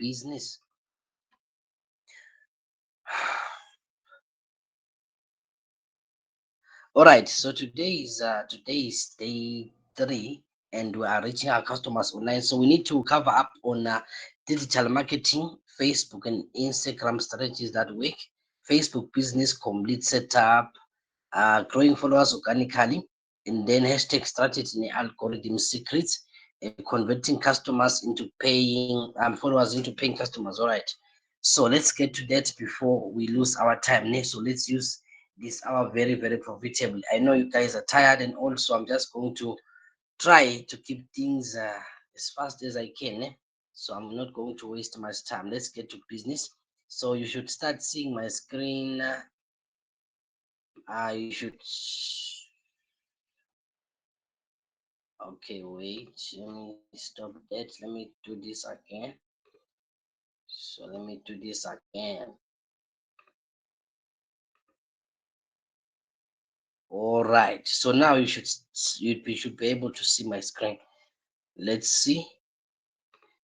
business. All right, so today is day 3, and we are reaching our customers online. So we need to cover up on digital marketing, Facebook and Instagram strategies that work, Facebook business complete setup, growing followers organically, and then hashtag strategy and algorithm secrets, converting customers into paying followers into paying customers. All right, so let's get to that before we lose our time. So let's use this hour very profitable. I know you guys are tired, and also I'm just going to try to keep things as fast as I can. So I'm not going to waste much time. Let's get to business. So you should start seeing my screen. You should. Okay, wait. Let me stop that. Let me do this again. So let me do this again. All right. So now you should be able to see my screen. Let's see.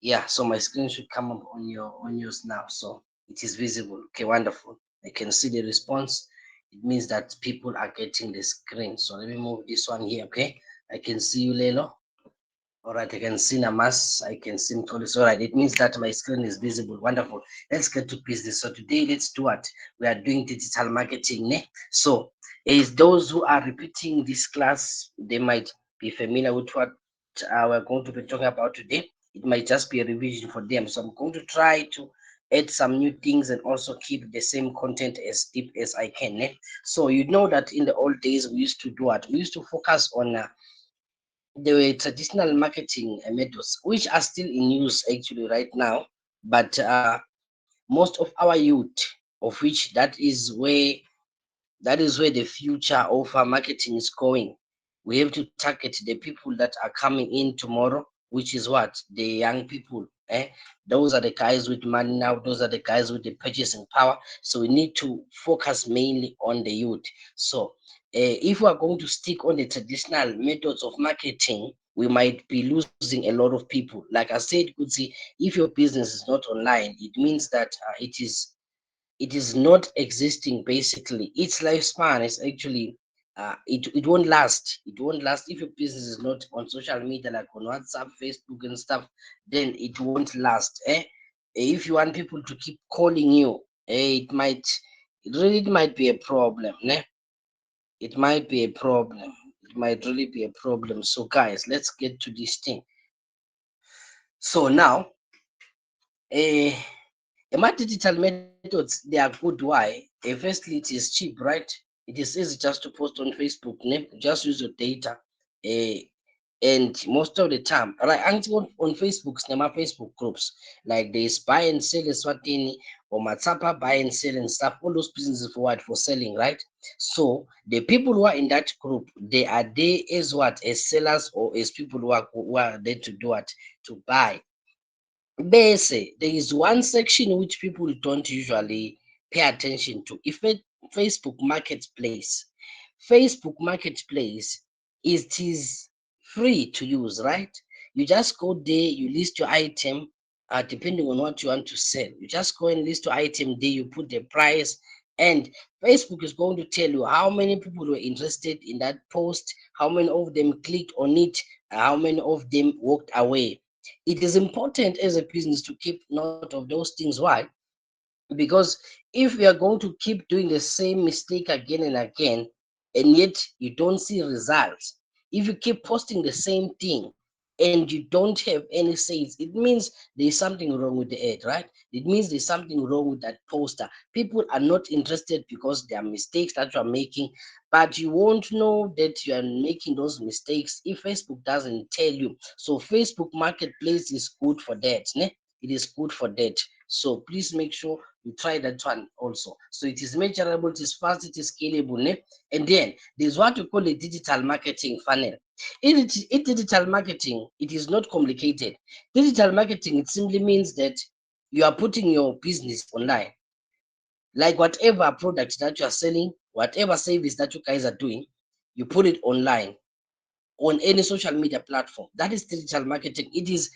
Yeah, so my screen should come up on yours now. So it is visible. Okay, wonderful. I can see the response. It means that people are getting the screen. So let me move this one here. Okay, I can see you, Lelo. All right, I can see Namas. I can see Mtolis. All right, it means that my screen is visible. Wonderful. Let's get to business. So today, let's do what? We are doing digital marketing. So, as those who are repeating this class, they might be familiar with what we're going to be talking about today. It might just be a revision for them. So I'm going to try to add some new things and also keep the same content as deep as I can. So you know that in the old days, we used to do what? We used to focus on the traditional marketing methods, which are still in use actually right now, but most of our youth, of which that is where the future of our marketing is going. We have to target the people that are coming in tomorrow, which is what? The young people. Those are the guys with money now, those are the guys with the purchasing power. So we need to focus mainly on the youth. So if we are going to stick on the traditional methods of marketing, we might be losing a lot of people. Like I said, could see if your business is not online, it means that it is not existing basically. Its lifespan is actually it won't last. It won't last if your business is not on social media like on WhatsApp, Facebook and stuff, then it won't last. If you want people to keep calling you, it might be a problem. It might be a problem. It might really be a problem. So guys, let's get to this thing. So now, uh, my digital methods, they are good. Why? Firstly, it is cheap, right? It is easy just to post on Facebook. Just use your data. Uh, and most of the time, right? And on Facebook, my Facebook groups, like there's buy and sell Swatini or Matsapa, buy and sell and stuff. All those businesses for what? For selling, right? So the people who are in that group, they are there as what? As sellers or as people who are there to do what? To buy. Base, there is one section which people don't usually pay attention to. If Facebook Marketplace, Facebook Marketplace, it is free to use, right? You just go there, you list your item, depending on what you want to sell. You just go and list your item there, you put the price, and Facebook is going to tell you how many people were interested in that post, how many of them clicked on it, how many of them walked away. It is important as a business to keep note of those things. Why? Because if we are going to keep doing the same mistake again and again, and yet you don't see results, if you keep posting the same thing and you don't have any sales, it means there's something wrong with the ad, right? It means there's something wrong with that poster. People are not interested because there are mistakes that you are making, but you won't know that you are making those mistakes if Facebook doesn't tell you. So Facebook Marketplace is good for that. It is good for that. So please make sure you try that one also. So it is measurable, it is fast, it is scalable. And then there's what we call a digital marketing funnel. In digital marketing, it is not complicated. Digital marketing, it simply means that you are putting your business online. Like whatever product that you are selling, whatever service that you guys are doing, you put it online on any social media platform. That is digital marketing. It is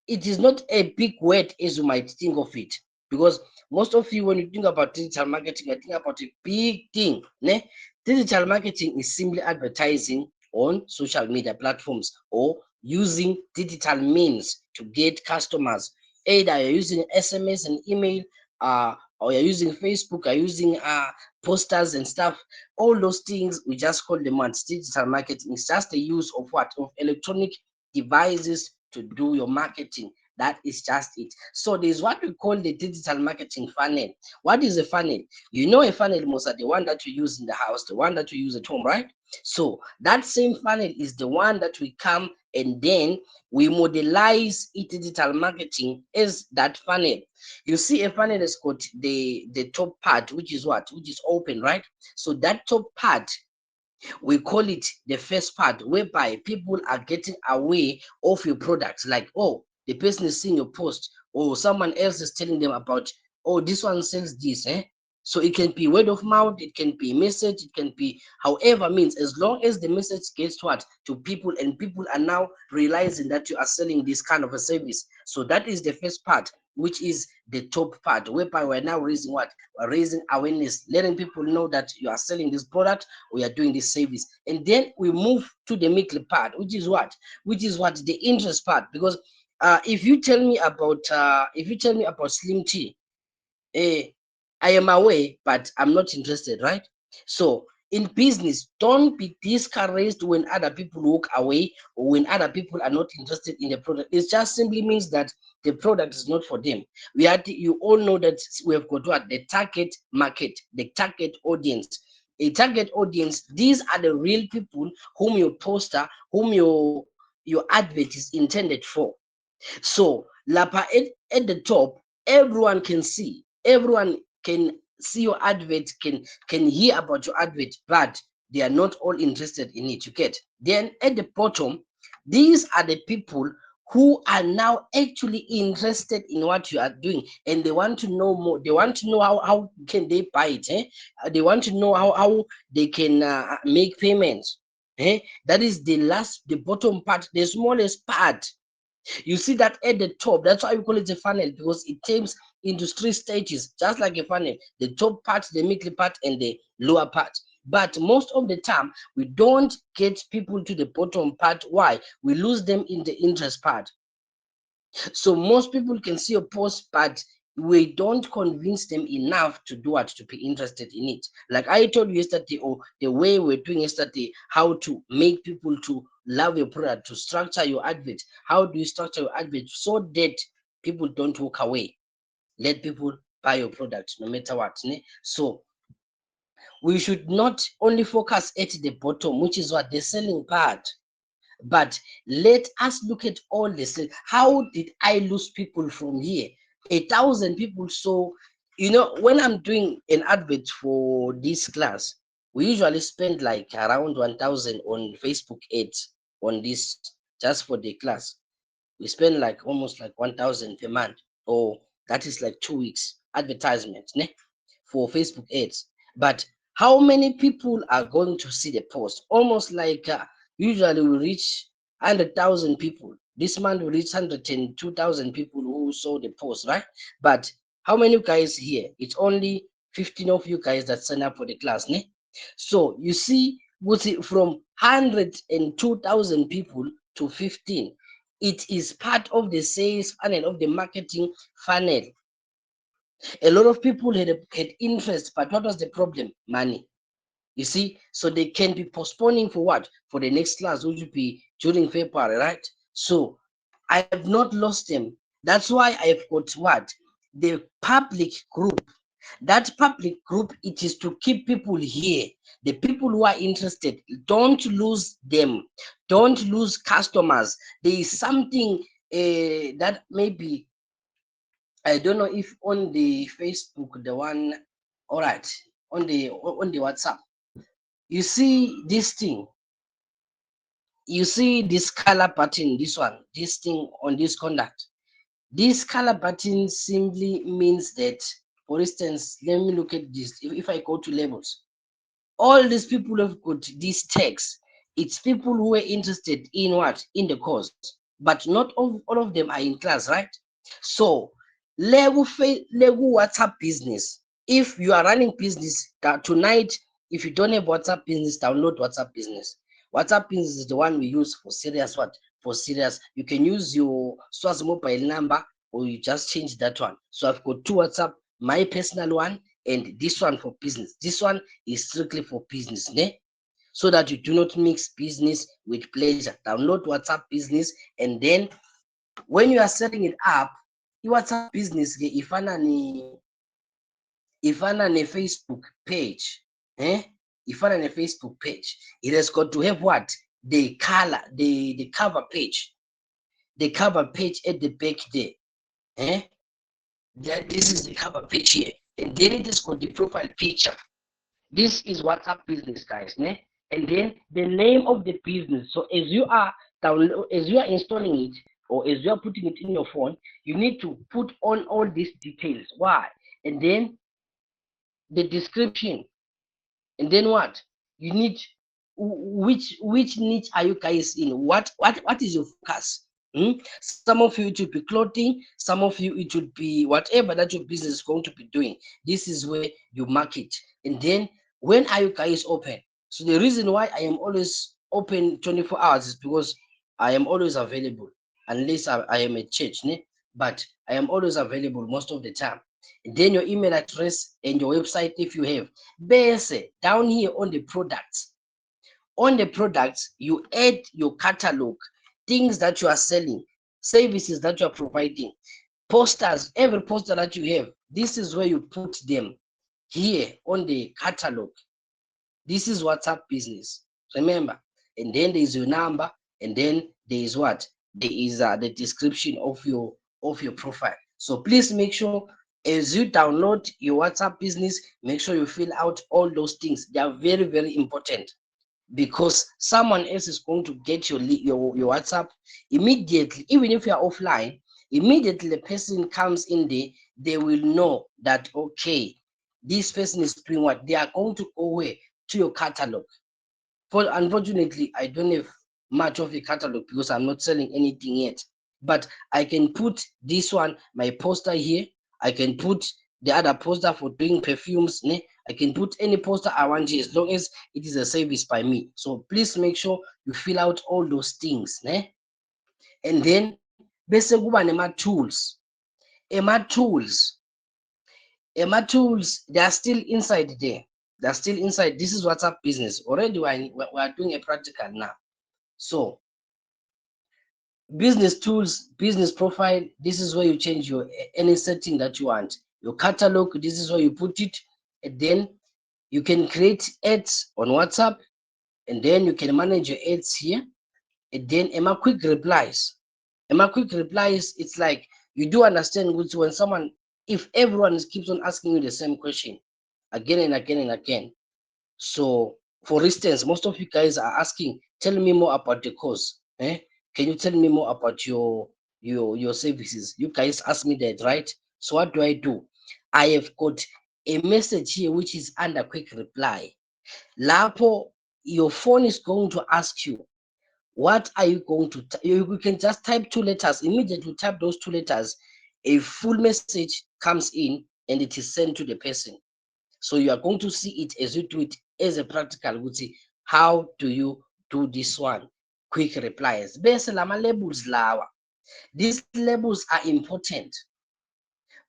it is not a big word as you might think of it. Because most of you, when you think about digital marketing, you think about a big thing. Ne? Digital marketing is simply advertising on social media platforms or using digital means to get customers. Either you're using SMS and email, or you're using Facebook, or using posters and stuff. All those things we just call them as digital marketing. It's just the use of what? Of electronic devices to do your marketing. That is just it. So there's what we call the digital marketing funnel. What is a funnel? You know, a funnel, most are the one that you use in the house, the one that you use at home, right? So that same funnel is the one that we come and then we modelize it digital marketing as that funnel. You see, a funnel has got the top part, which is what? Which is open, right? So that top part, we call it the first part, whereby people are getting aware of your products. Like, oh, the person is seeing your post, or someone else is telling them about, oh, this one sells this. So it can be word of mouth, it can be message, it can be however means, as long as the message gets to people, and people are now realizing that you are selling this kind of a service. So that is the first part, which is the top part, whereby we're now raising what? We're raising awareness, letting people know that you are selling this product, we are doing this service. And then we move to the middle part, which is what? Which is what? The interest part. Because if you tell me about slim tea, eh, I am aware, but I'm not interested, right? So in business, don't be discouraged when other people walk away, or when other people are not interested in the product. It just simply means that the product is not for them. You all know that we have got what? The target market, the target audience. A target audience, these are the real people whom your poster, whom your advert is intended for. So Lapa at the top, everyone can see, everyone can see your advert, can hear about your advert, but they are not all interested in it. You get. Then at the bottom, these are the people who are now actually interested in what you are doing, and they want to know more. They want to know how can they buy it. They want to know how they can make payments. That is the bottom part, the smallest part. You see that at the top, that's why we call it a funnel, because it comes into three stages, just like a funnel: the top part, the middle part, and the lower part. But most of the time, we don't get people to the bottom part. Why? We lose them in the interest part. So most people can see a post, but we don't convince them enough to do what? To be interested in it. Like I told you yesterday, or the way we're doing yesterday, how to make people to love your product, to structure your advert. How do you structure your advert so that people don't walk away? Let people buy your product no matter what. So we should not only focus at the bottom, which is what? The selling part. But let us look at all this. How did I lose people from here? 1,000 people. So, when I'm doing an advert for this class, we usually spend like around 1,000 on Facebook ads on this, just for the class. We spend like almost like 1,000 per month, or that is like 2 weeks advertisement for Facebook ads. But how many people are going to see the post? Almost like usually we reach 100,000 people. This month we reach 102,000 people who saw the post, right? But how many guys here? It's only 15 of you guys that sign up for the class. So you see, what's it from 102,000 people to 15? It is part of the sales funnel, of the marketing funnel. A lot of people had interest, but what was the problem? Money. You see, so they can be postponing for what? For the next class, which will be during February, right? So I have not lost them. That's why I've got what? The public group. That public group, it is to keep people here. The people who are interested, don't lose them. Don't lose customers. There is something that maybe, I don't know if on the Facebook, the one, all right, on the WhatsApp, you see this thing. You see this color button, this one, this thing on this contact. This color button simply means that, for instance, let me look at this. If I go to labels, all these people have got these tags. It's people who are interested in what? In the course. but not all of them are in class, right? So legu WhatsApp business. If you are running business tonight, if you don't have WhatsApp business, download WhatsApp business. WhatsApp business is the one we use for serious what? For serious. You can use your Swazi mobile number or you just change that one. So I've got two WhatsApp, my personal one and this one for business. This one is strictly for business, ne? So that you do not mix business with pleasure. Download WhatsApp business, and then when you are setting it up, WhatsApp business ifana ne-Facebook page, ifana ne-Facebook page. It has got to have what? The color, the cover page. The cover page at the back there. This is the cover page here. And then it has got the profile picture. This is WhatsApp business, guys. Ne? And then the name of the business. So as you are installing it, or as you are putting it in your phone, you need to put on all these details. Why? And then the description. And then what? You need which niche are you guys in? What is your focus? Some of you it will be clothing, some of you it will be whatever that your business is going to be doing. This is where you market. And then when are you guys open? So the reason why I am always open 24 hours is because I am always available, unless I am at church, ne? But I am always available most of the time. And then your email address and your website if you have. Base down here on the products. On the products, you add your catalog, things that you are selling, services that you are providing, posters, every poster that you have. This is where you put them here on the catalog. This is WhatsApp business. Remember, and then there is your number, and then there is what? There is the description of your profile. So please make sure as you download your WhatsApp business, make sure you fill out all those things. They are very, very important, because someone else is going to get your WhatsApp immediately. Even if you are offline, immediately the person comes in there, they will know that okay, this person is doing what. They are going to go away to your catalog. But unfortunately, I don't have much of a catalog because I'm not selling anything yet. But I can put this one, my poster here. I can put the other poster for doing perfumes. Ne? I can put any poster I want here as long as it is a service by me. So please make sure you fill out all those things. Ne? And then bese kuba nema-tools. Ema-tools, they are still inside there. They're still inside. This is WhatsApp business. Already we are doing a practical now. So business tools, business profile, this is where you change your any setting that you want. Your catalog, this is where you put it. And then you can create ads on WhatsApp, and then you can manage your ads here. And then Emma quick replies. Emma quick replies, it's like you do understand when someone, if everyone keeps on asking you the same question again and again and again. So, for instance, most of you guys are asking, tell me more about the course. Can you tell me more about your services? You guys ask me that, right? So what do? I have got a message here which is under quick reply. Lapo, your phone is going to ask you, what are you going to you can just type two letters. Immediately type those two letters, a full message comes in and it is sent to the person. So you are going to see it as you do it as a practical. Would see how do you do this one? Quick replies. Bese lama labels lawa. These labels are important.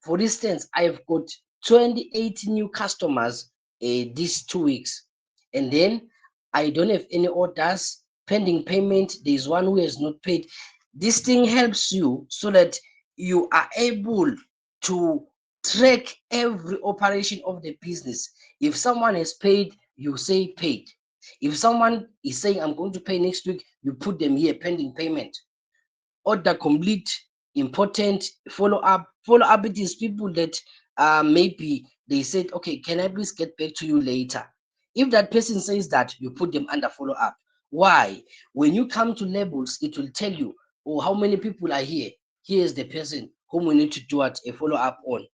For instance, I've got 28 new customers these 2 weeks, and then I don't have any orders pending payment. There's one who has not paid. This thing helps you so that you are able to track every operation of the business. If someone has paid, you say paid. If someone is saying I'm going to pay next week, you put them here pending payment. Order complete, important, follow up. Follow up, it is people that maybe they said, okay, can I please get back to you later? If that person says that, you put them under follow up. Why? When you come to labels, it will tell you, oh, how many people are here. Here's the person whom we need to do a follow up on.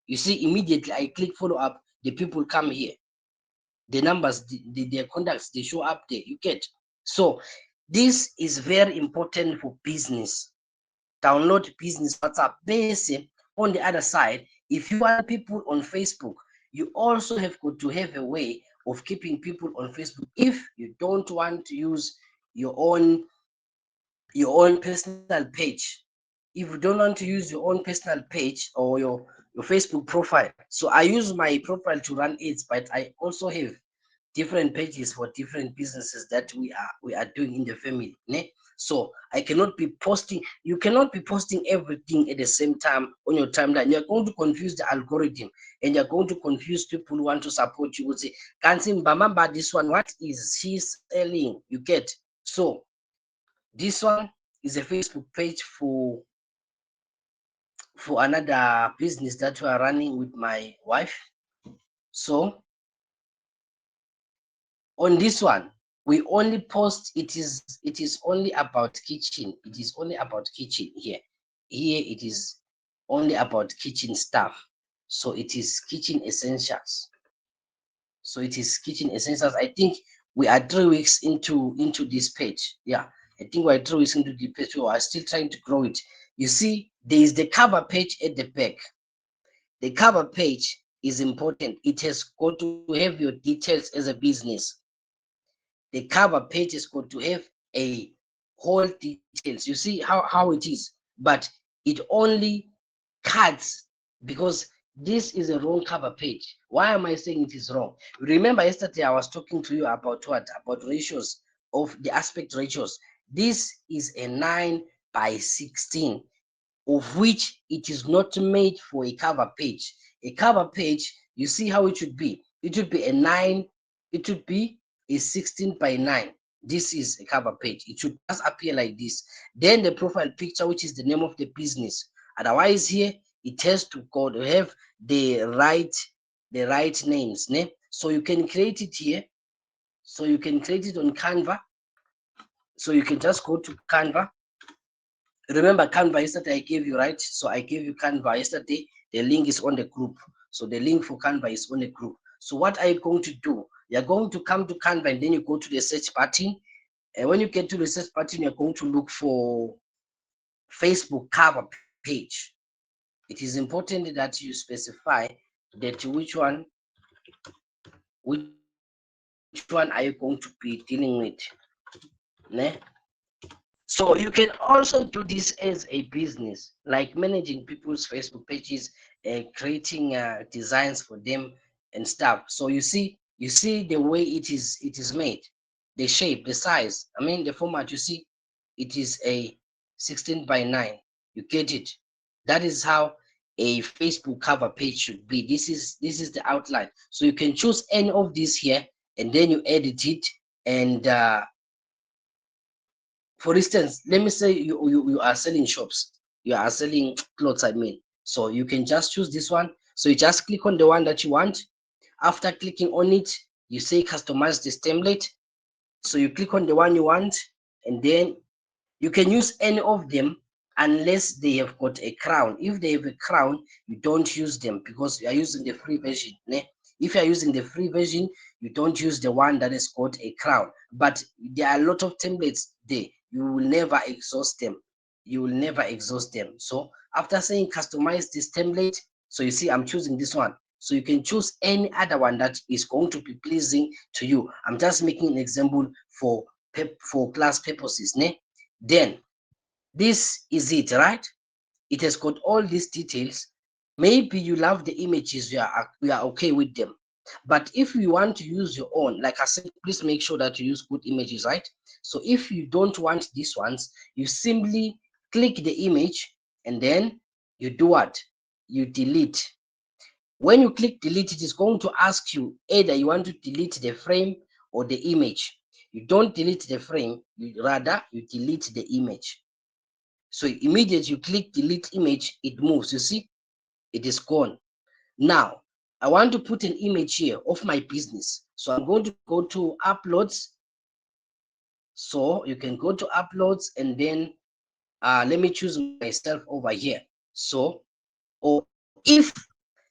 You see, immediately I click follow up, the people come here. The numbers, their contacts, they show up there. You get. So This is very important for business. Download business WhatsApp. Basic. On the other side, if you want people on Facebook, you also have got to have a way of keeping people on Facebook. If you don't want to use your own personal page, if you don't want to use your own personal page or your Facebook profile. So I use my profile to run ads, but I also have different pages for different businesses that we are doing in the family, né? So I cannot be posting, you cannot be posting everything at the same time on your timeline. You're going to confuse the algorithm, and you're going to confuse people who want to support you. Would say, can't see Mbamba, this one, what is he selling? You get. So this one is a Facebook page for another business that we are running with my wife. So on this one, we only post, it is only about kitchen. It is only about kitchen here. Here it is only about kitchen stuff. So it is kitchen essentials. So it is kitchen essentials. I think we are 3 weeks into this page. Yeah, I think we're 3 weeks into the page. We are still trying to grow it. You see, there is the cover page at the back. The cover page is important. It has got to have your details as a business. The cover page is going to have a whole details. You see how it is, but it only cuts because this is a wrong cover page. Why am I saying it is wrong? Remember yesterday I was talking to you about what? About ratios, of the aspect ratios. This is a 9:16, of which it is not made for a cover page. A cover page, you see how it should be. It should be a 9, it should be a 16:9. This is a cover page. It should just appear like this. Then the profile picture, which is the name of the business. Otherwise, here it has to go to have the right names. Ne? So you can create it here. So you can create it on Canva. So you can just go to Canva. Remember Canva yesterday I gave you, right? So I gave you Canva yesterday. The link is on the group. So the link for Canva is on the group. So what are you going to do? You're going to come to Canva and then you go to the search button. And when you get to the search button, you're going to look for Facebook cover page. It is important that you specify that which one are you going to be dealing with. Ne? So you can also do this as a business, like managing people's Facebook pages and creating designs for them and stuff. So you see the way it is made, the shape, the size. I mean the format. You see, it is a 16:9. You get it? That is how a Facebook cover page should be. This is the outline. So you can choose any of these here, and then you edit it and. For instance, let me say you are selling shops, you are selling clothes, I mean. So you can just choose this one. So you just click on the one that you want. After clicking on it, you say customize this template. So you click on the one you want, and then you can use any of them unless they have got a crown. If they have a crown, you don't use them because you are using the free version. Ne? If you are using the free version, you don't use the one that has got a crown. But there are a lot of templates there. You will never exhaust them. You will never exhaust them. So after saying customize this template, so you see I'm choosing this one. So you can choose any other one that is going to be pleasing to you. I'm just making an example for class purposes. Ne? Then this is it, right? It has got all these details. Maybe you love the images, you are okay with them. But if you want to use your own, like I said, please make sure that you use good images, right? So if you don't want these ones, you simply click the image and then you do what? You delete. When you click delete, it is going to ask you either you want to delete the frame or the image. You don't delete the frame, rather you delete the image. So immediately you click delete image, it moves. You see, it is gone. Now, I want to put an image here of my business. So I'm going to go to uploads. So you can go to uploads and then let me choose myself over here. So, or if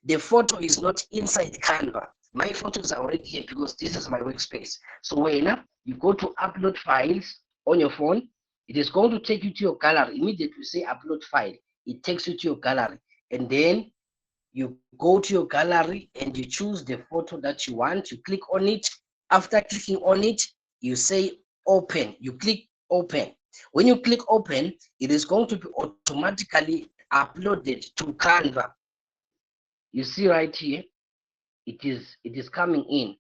the photo is not inside Canva, my photos are already here because this is my workspace. So when you go to upload files, on your phone, it is going to take you to your gallery. Immediately you say upload file, it takes you to your gallery, and then you go to your gallery and you choose the photo that you want. You click on it. After clicking on it, you say open. You click open. When you click open, it is going to be automatically uploaded to Canva. You see right here, it is coming in.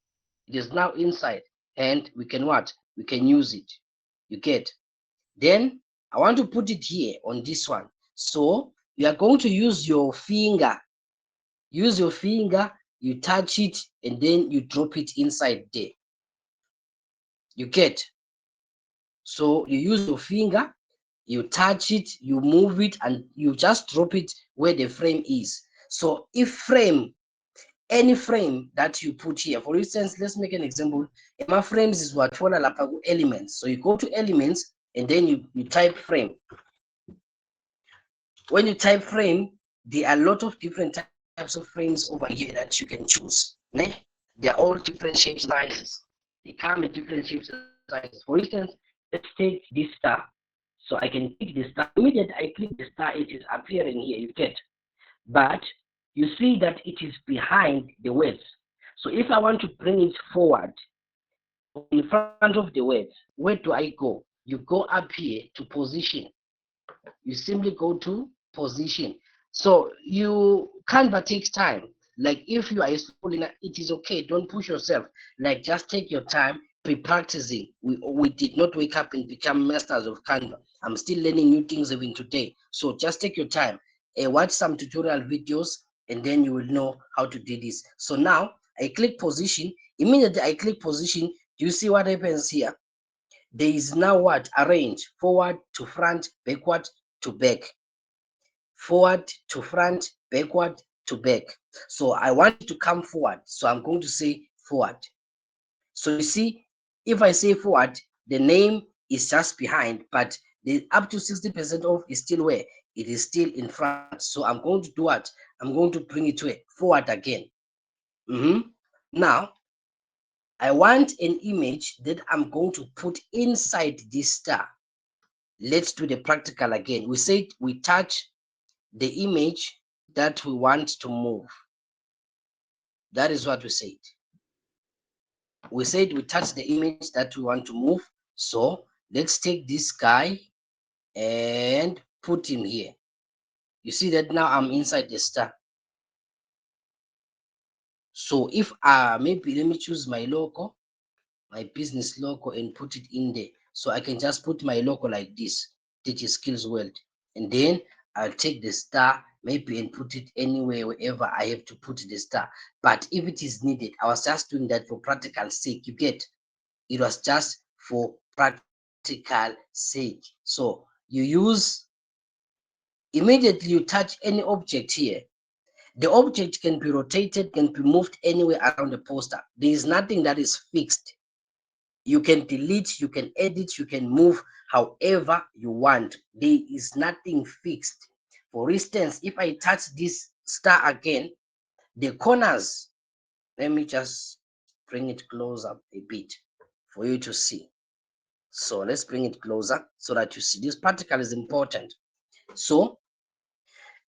It is now inside, and we can what? We can use it. You get? Then I want to put it here on this one. So you are going to use your finger. Use your finger, you touch it, and then you drop it inside there. You get? So you use your finger, you touch it, you move it, and you just drop it where the frame is. So if frame, any frame that you put here, for instance, let's make an example. My frames is what follow elements. So you go to elements and then you type frame. When you type frame, there are a lot of different types of frames over here that you can choose. Ne? They're all different shapes, sizes. They come in different shapes and sizes. For instance, let's take this star. So I can click the star. Immediately I click the star, it is appearing here, you get. But you see that it is behind the words. So if I want to bring it forward, in front of the words, where do I go? You go up here to position. You simply go to position. So Canva takes time. Like if you are a school learner, it is okay. Don't push yourself. Like just take your time, be practicing. We did not wake up and become masters of Canva. I'm still learning new things even today. So just take your time. Watch some tutorial videos, and then you will know how to do this. So now I click position. Immediately I click position. Do you see what happens here? There is now what? Arrange forward to front, backward to back, forward to front, backward to back. So I want it to come forward. So I'm going to say forward. So you see, if I say forward, the name is just behind, but the up to 60% of is still where? It is still in front. So I'm going to do what? I'm going to bring it to forward again. Now, I want an image that I'm going to put inside this star. Let's do the practical again. We said we touch the image that we want to move. That is what we said. We said we touch the image that we want to move. So let's take this guy and put him here. You see that now I'm inside the star. So if maybe let me choose my logo, my business logo, and put it in there. So I can just put my logo like this, Digi-Skills World. And then I'll take the star maybe and put it anywhere, wherever I have to put the star. But if it is needed, I was just doing that for practical sake. You get, it was just for practical sake. So you use, immediately you touch any object here. The object can be rotated, can be moved anywhere around the poster. There is nothing that is fixed. You can delete, you can edit, you can move however you want. There is nothing fixed. For instance, if I touch this star again, the corners, let me just bring it closer a bit for you to see. So let's bring it closer so that you see. This particle is important. So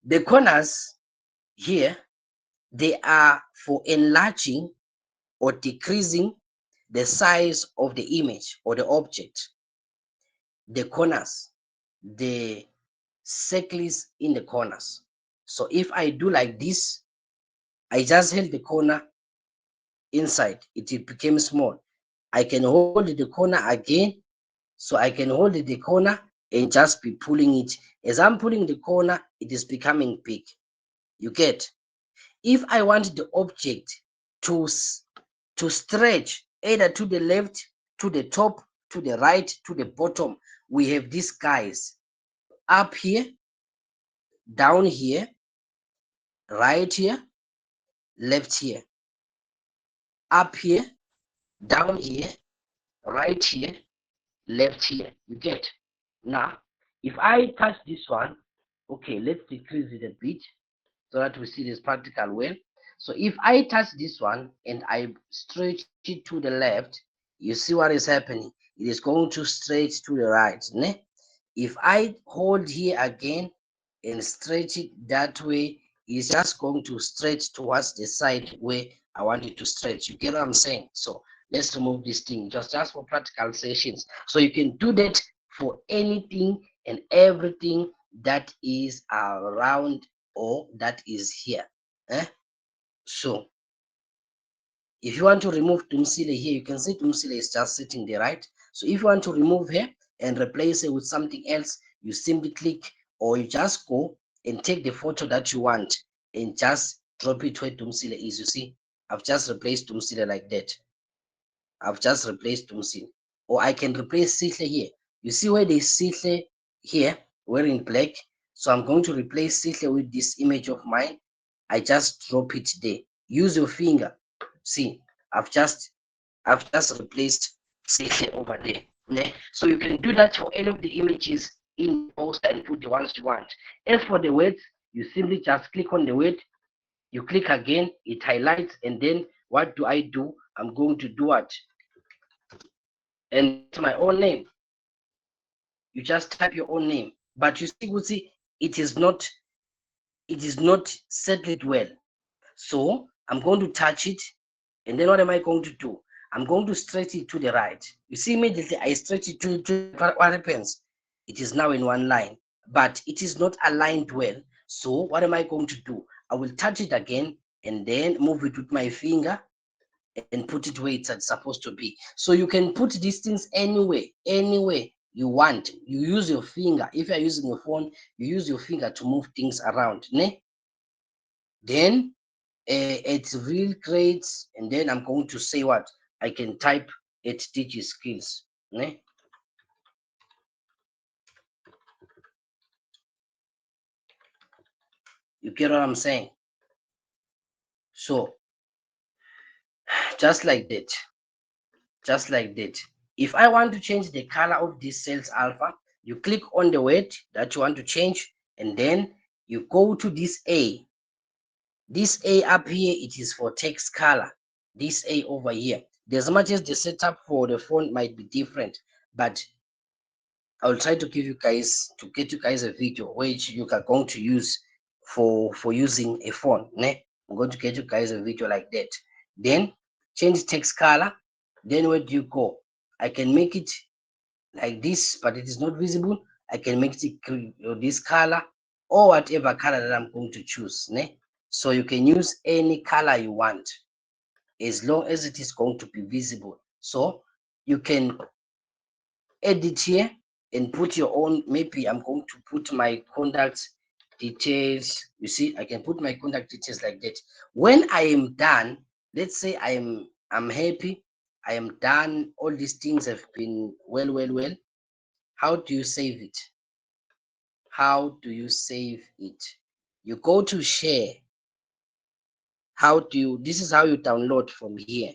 the corners here, they are for enlarging or decreasing the size of the image or the object. The corners, the circles in the corners. So if I do like this, I just held the corner inside, it became small. I can hold the corner again. So I can hold the corner and just be pulling it. As I'm pulling the corner, it is becoming big. You get? If I want the object to stretch either to the left, to the top, to the right, to the bottom, we have these guys up here, down here, right here, left here, up here, down here, right here, left here. You get? Now, if I touch this one, okay, let's decrease it a bit so that we see this practical well. So if I touch this one and I stretch it to the left, you see what is happening. it is going to straight to the right. Ne? If I hold here again and stretch it that way, it's just going to stretch towards the side where I want it to stretch. You get what I'm saying? So let's remove this thing just for practical sessions. So you can do that for anything and everything that is around or that is here. Eh? So if you want to remove Tumsile here, you can see Tumsile is just sitting there, right? So if you want to remove her and replace it with something else, you simply click, or you just go and take the photo that you want and just drop it where Tumsile is. You see, I've just replaced Tumsile like that. I've just replaced Tumsile. Or I can replace Sihle here. You see where there's Sihle here, wearing black. So I'm going to replace Sihle with this image of mine. I just drop it there. Use your finger. See, I've just replaced Sihle over there. Ne? So you can do that for any of the images in the poster and put the ones you want. As for the words, you simply just click on the word, you click again, it highlights, and then what do I do? I'm going to do what? And that's my own name. You just type your own name. But you see, it is not settled well. So I'm going to touch it, and then what am I going to do? I'm going to stretch it to the right. You see, immediately I stretch it to what happens? It is now in one line, but it is not aligned well. So what am I going to do? I will touch it again and then move it with my finger and put it where it's supposed to be. So you can put these things anywhere you want. You use your finger. If you're using a phone, you use your finger to move things around. Ne? Then it's real great. And then I'm going to say what? I can type at Digi-Skills. Ne? You get what I'm saying? So just like that. Just like that. If I want to change the color of this sales alpha, you click on the word that you want to change, and then you go to this A. This A up here, it is for text color. This A over here. As much as the setup for the font might be different, but I'll try to give you guys, to get you guys a video which you are going to use for using a phone. Ne? I'm going to get you guys a video like that. Then change text color. Then where do you go? I can make it like this, but it is not visible. I can make it this color or whatever color that I'm going to choose. Ne? So you can use any color you want as long as it is going to be visible. So you can edit here and put your own. Maybe I'm going to put my contact details. You see, I can put my contact details like that. When I am done, let's say I'm happy, I am done, all these things have been well. How do you save it? How do you save it? You go to share. This is how you download from here.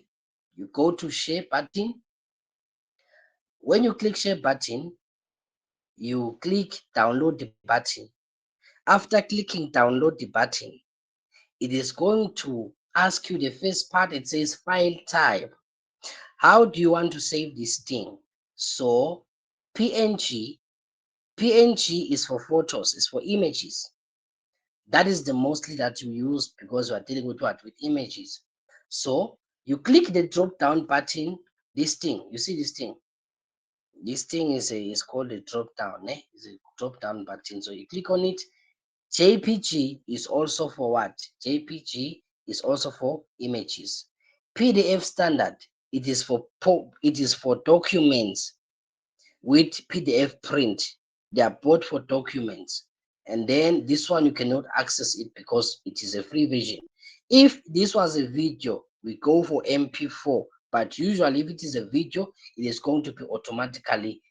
You go to share button. When you click share button, you click download the button. After clicking download the button, it is going to ask you the first part. It says file type. How do you want to save this thing? So PNG is for photos, it's for images. That is the mostly that you use because you are dealing with what? With images. So you click the drop down button. This thing, you see this thing? This thing is called a drop down. It's a drop down button. So you click on it. JPG is also for what? JPG is also for images. PDF standard, it is for documents with PDF print. They are both for documents. And then this one you cannot access it because it is a free version. If this was a video, we go for MP4. But usually if it is a video, it is going to be automatically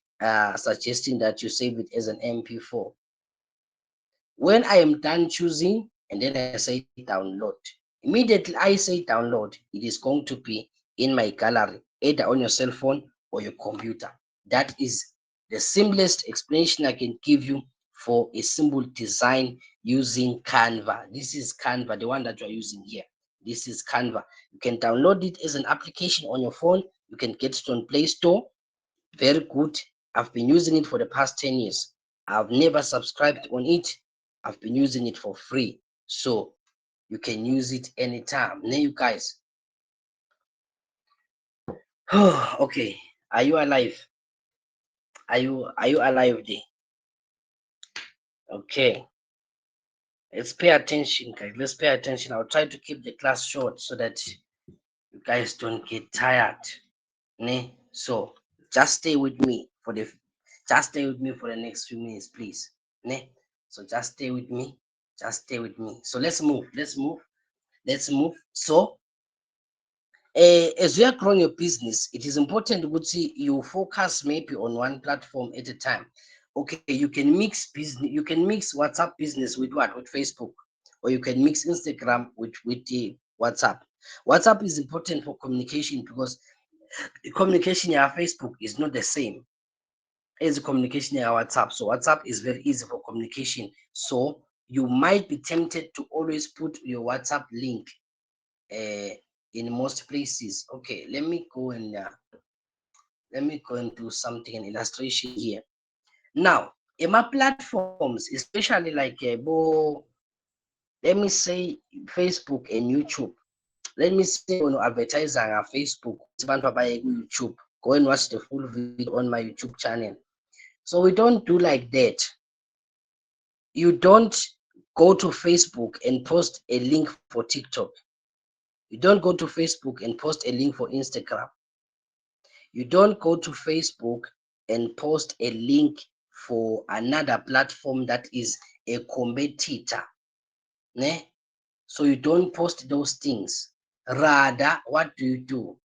suggesting that you save it as an MP4. When I am done choosing, and then I say download, immediately I say download, it is going to be in my gallery, either on your cell phone or your computer. That is the simplest explanation I can give you for a simple design using Canva. This is Canva, the one that you are using here. This is Canva. You can download it as an application on your phone. You can get it on Play Store. Very good. I've been using it for the past 10 years. I've never subscribed on it. I've been using it for free. So you can use it anytime. Now you guys. Okay. Are you alive? Are you alive there? Okay. Let's pay attention, guys. Let's pay attention. I'll try to keep the class short so that you guys don't get tired. Ne? So just stay with me for the next few minutes, please. Ne? So just stay with me. Just stay with me. So let's move. So as you are growing your business, it is important to see you focus maybe on one platform at a time. Okay, you can mix business, you can mix WhatsApp business with what? With Facebook, or you can mix Instagram with the WhatsApp. WhatsApp is important for communication because the communication in our Facebook is not the same as the communication in our WhatsApp. So WhatsApp is very easy for communication. So you might be tempted to always put your WhatsApp link in most places. Okay, let me go and do something, an illustration here. Now, in my platforms, especially like let me say Facebook and YouTube. Let me say when advertiser on Facebook, YouTube, go and watch the full video on my YouTube channel. So we don't do like that. You don't go to Facebook and post a link for TikTok. You don't go to Facebook and post a link for Instagram. You don't go to Facebook and post a link for another platform that is a competitor. Ne? So you don't post those things. Rather, what do?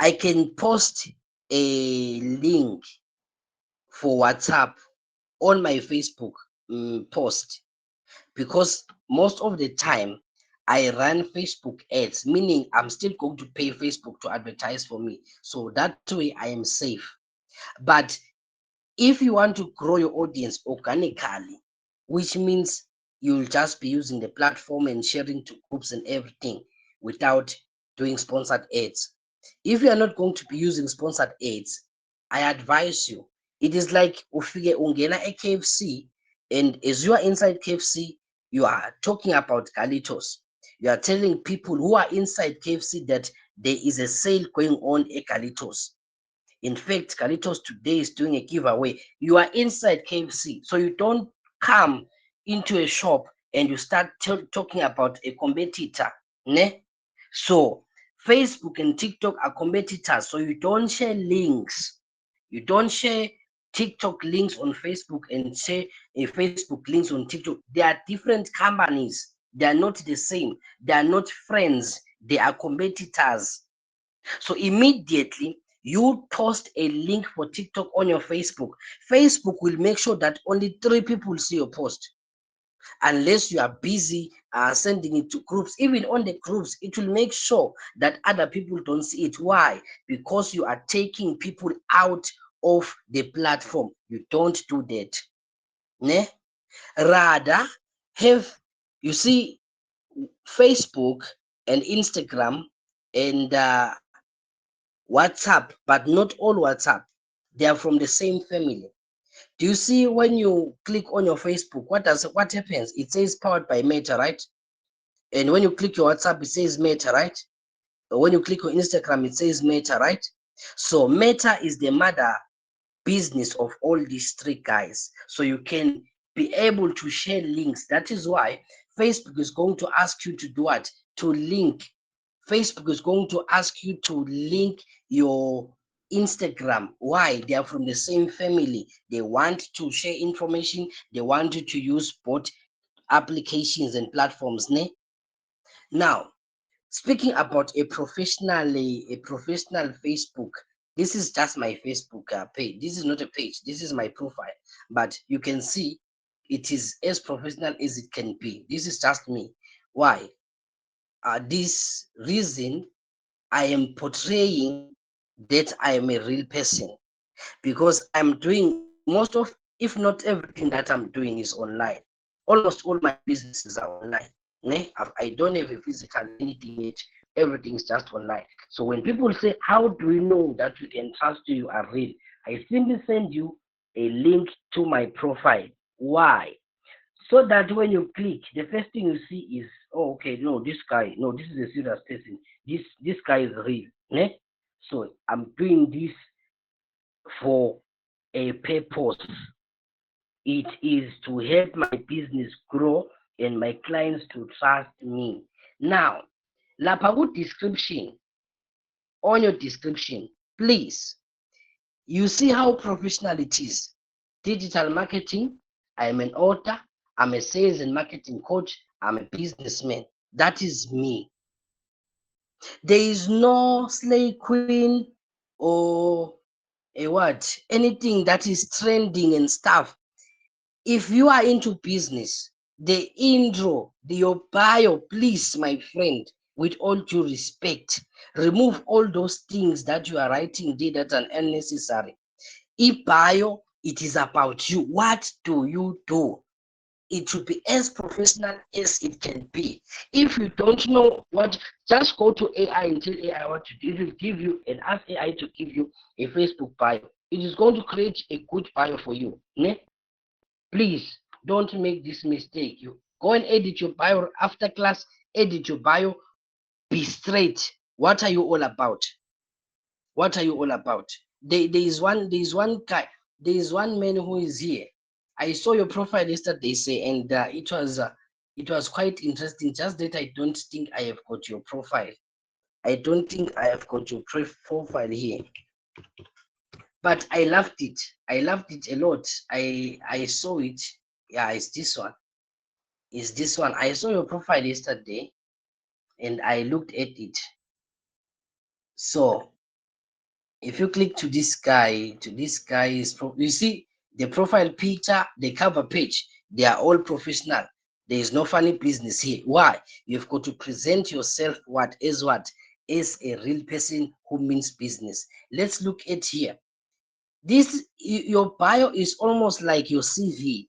I can post a link for WhatsApp on my Facebook post, because most of the time I run Facebook ads, meaning I'm still going to pay Facebook to advertise for me. So that way I am safe. But if you want to grow your audience organically, which means you'll just be using the platform and sharing to groups and everything without doing sponsored ads. If you are not going to be using sponsored ads, I advise you. It is like ufike ungena a KFC, and as you are inside KFC, you are talking about Galitos. You are telling people who are inside KFC that there is a sale going on at Galitos. In fact, Carlitos today is doing a giveaway. You are inside KFC, so you don't come into a shop and you start talking about a competitor. Ne? So Facebook and TikTok are competitors, so you don't share links. You don't share TikTok links on Facebook and share a Facebook links on TikTok. They are different companies. They are not the same. They are not friends. They are competitors. So immediately you post a link for TikTok on your Facebook. Facebook will make sure that only 3 people see your post. Unless you are busy sending it to groups, even on the groups, it will make sure that other people don't see it. Why? Because you are taking people out of the platform. You don't do that. Ne? Rather, have, you see, Facebook and Instagram and WhatsApp, but not all WhatsApp. They are from the same family. Do you see when you click on your Facebook, what happens? It says powered by Meta, right? And when you click your WhatsApp, it says Meta, right? But when you click on Instagram, it says Meta, right? So Meta is the mother business of all these 3 guys. So you can be able to share links. That is why Facebook is going to ask you to do what? To link. Facebook is going to ask you to link your Instagram. Why? They are from the same family. They want to share information. They want you to use both applications and platforms. Ne? Now, speaking about a professional Facebook, this is just my Facebook page. This is not a page. This is my profile. But you can see it is as professional as it can be. This is just me. Why? This reason I am portraying that I am a real person, because I'm doing most of, if not everything that I'm doing is online. Almost all my businesses are online. I don't have a physical anything yet everything's just online. So when people say, how do we know that we can trust you are real? I simply send you a link to my profile. Why? So that when you click, the first thing you see is, oh, okay, no, this guy, no, this is a serious person. This guy is real. Ne? So I'm doing this for a purpose. It is to help my business grow and my clients to trust me. Now, lapha description, on your description, please, you see how professional it is. Digital marketing, I'm an author, I'm a sales and marketing coach, I'm a businessman. That is me. There is no slay queen or a what, anything that is trending and stuff. If you are into business, the intro, your bio, please, my friend, with all due respect, remove all those things that you are writing there that are unnecessary. If bio, it is about you. What do you do? It should be as professional as it can be. If you don't know what, just go to AI and tell AI what to do. It will give you and ask AI to give you a Facebook bio. It is going to create a good bio for you. Ne? Please don't make this mistake. You go and edit your bio after class, edit your bio, be straight. What are you all about? What are you all about? There is one guy, there is one man who is here. I saw your profile yesterday, say, and it was quite interesting. Just that I don't think I have got your profile. I don't think I have got your profile here. But I loved it. I loved it a lot. I saw it. Yeah, it's this one. It's this one. I saw your profile yesterday, and I looked at it. So if you click to this guy, you see the profile picture, the cover page, they are all professional. There is no funny business here. Why? You've got to present yourself what? As a real person who means business. Let's look at here. This, your bio is almost like your CV.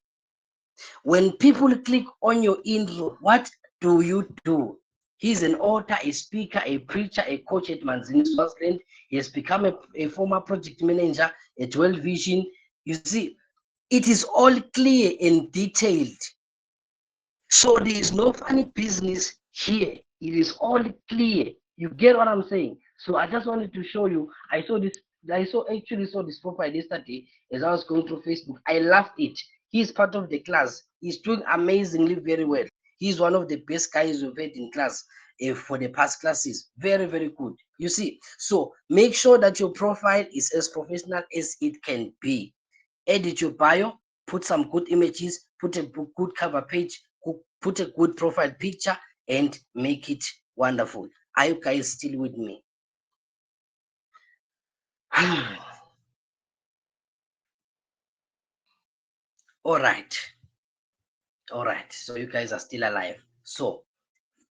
When people click on your intro, what do you do? He's an author, a speaker, a preacher, a coach at Manzini Swaziland. He has become a former project manager at World Vision. You see, it is all clear and detailed. So there is no funny business here. It is all clear. You get what I'm saying? So I just wanted to show you. Actually saw this profile yesterday as I was going through Facebook. I loved it. He's part of the class. He's doing amazingly very well. He's one of the best guys we've had in class for the past classes. Very, very good. You see, so make sure that your profile is as professional as it can be. Edit your bio, put some good images, put a good cover page, put a good profile picture, and make it wonderful. Are you guys still with me? All right. All right. So you guys are still alive. So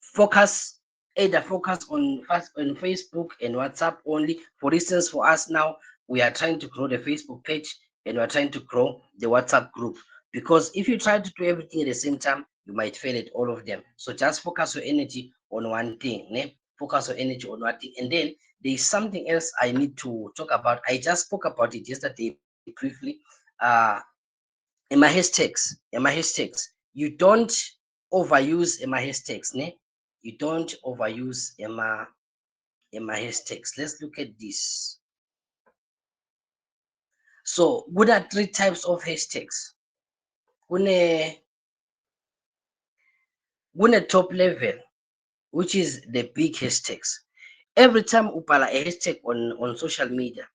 focus, either focus on Facebook and WhatsApp only. For instance, for us now, we are trying to grow the Facebook page and we are trying to grow the WhatsApp group. Because if you try to do everything at the same time, you might fail at all of them. So just focus your energy on one thing. Ne? Focus your energy on one thing. And then there is something else I need to talk about. I just spoke about it yesterday briefly. MI hashtags. You don't overuse MI hashtags. Ne? You don't overuse MI hashtags. Let's look at this. So what are three types of hashtags? Kune top level, which is the big hashtags. Every time upala a hashtag on social media,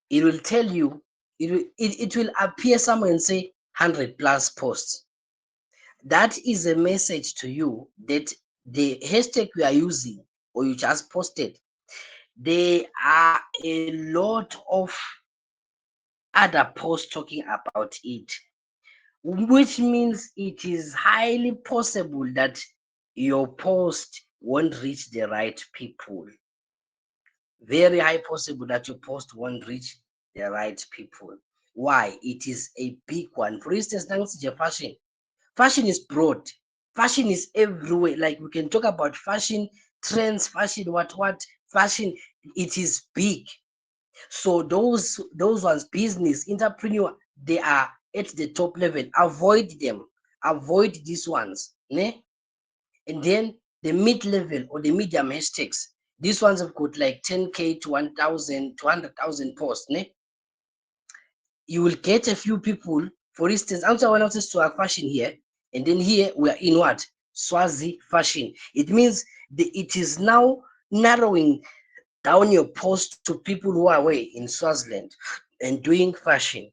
it will tell you, it will appear somewhere and say 100 plus posts. That is a message to you that the hashtag you are using or you just posted, there are a lot of other posts talking about it, which means it is highly possible that your post won't reach the right people. Very high possible that your post won't reach the right people. Why? It is a big one. For instance, fashion is broad. Fashion is everywhere. Like we can talk about fashion trends, fashion, what fashion, it is big. So those ones, business, entrepreneur, they are at the top level. Avoid them. Avoid these ones. Ne? And then the mid level or the medium hashtags. These ones have got like 10K to 1,000, 200,000 posts. Ne? You will get a few people. For instance, I'm someone else's to our fashion here, and then here we are in what? Swazi fashion. It means it is now narrowing down your post to people who are away in Swaziland and doing fashion.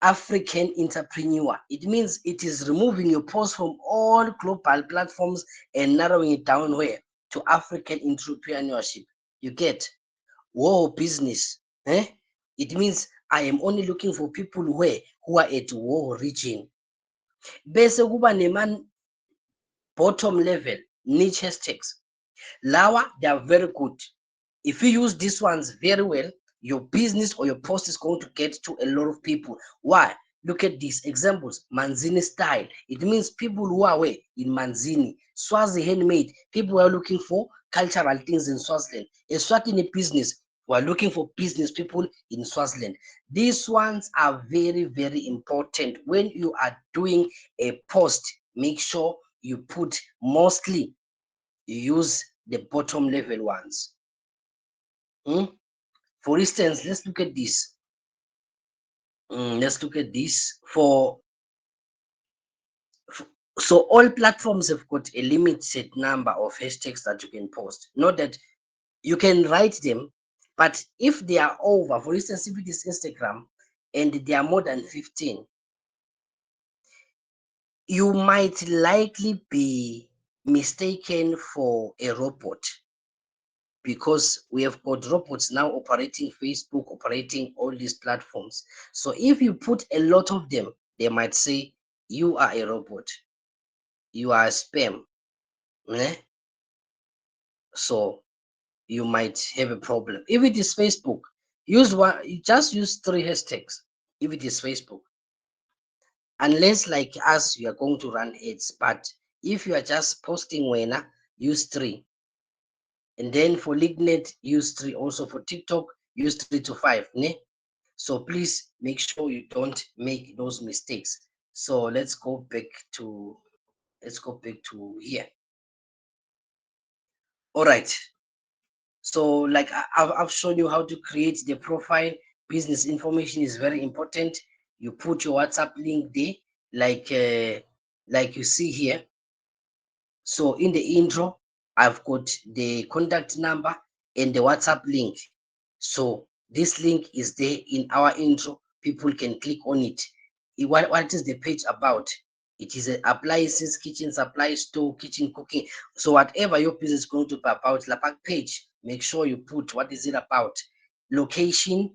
African entrepreneur. It means it is removing your post from all global platforms and narrowing it down where? To African entrepreneurship. You get? Whoa, business. Eh? It means I am only looking for people who are at war region. Bese kuba neman bottom level niche hashtags. Lawa, they are very good. If you use these ones very well, your business or your post is going to get to a lot of people. Why? Look at these examples. Manzini style. It means people who are away in Manzini. Swazi handmade. People who are looking for cultural things in Swaziland. A Swatini business. We are looking for business people in Swaziland. These ones are very, very important. When you are doing a post, make sure you put mostly, you use the bottom level ones. For instance, let's look at this. Let's look at this so all platforms have got a limited number of hashtags that you can post. Not that you can write them, but if they are over, for instance, if it is Instagram and they are more than 15, you might likely be mistaken for a robot, because we have got robots now operating Facebook, operating all these platforms. So if you put a lot of them, they might say you are a robot, you are a spam. Eh? So you might have a problem. If it is Facebook, use one, you just use 3 hashtags. If it is Facebook, unless like us, you are going to run ads. But if you are just posting Wena, use 3. And then for Lignet, use 3. Also for TikTok, use 3 to 5. Ne? So please make sure you don't make those mistakes. So let's go back to here. All right. So like I've shown you how to create the profile. Business information is very important. You put your WhatsApp link there, like you see here. So in the intro, I've got the contact number and the WhatsApp link. So this link is there in our intro. People can click on it. What is the page about? It is appliances, kitchen supply store, kitchen cooking. So whatever your business is going to be about, the back page, make sure you put what is it about, location,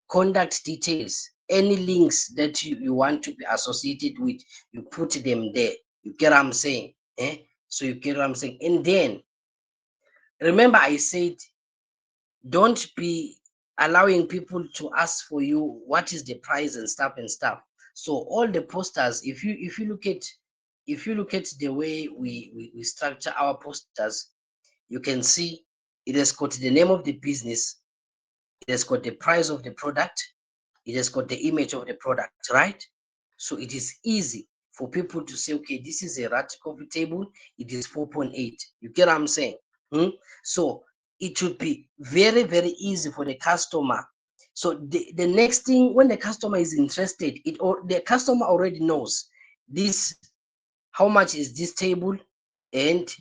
contact details, any links that you want to be associated with, you put them there. You get what I'm saying? So you get what I'm saying? And then remember I said, don't be allowing people to ask for you what is the price and stuff. So all the posters, if you look at the way we structure our posters, you can see it has got the name of the business, it has got the price of the product, it has got the image of the product, right? So it is easy for people to say, okay, this is a rat coffee table, it is 4.8. You get what I'm saying? So it should be very, very easy for the customer. So the next thing, when the customer is interested, the customer already knows this, how much is this table, and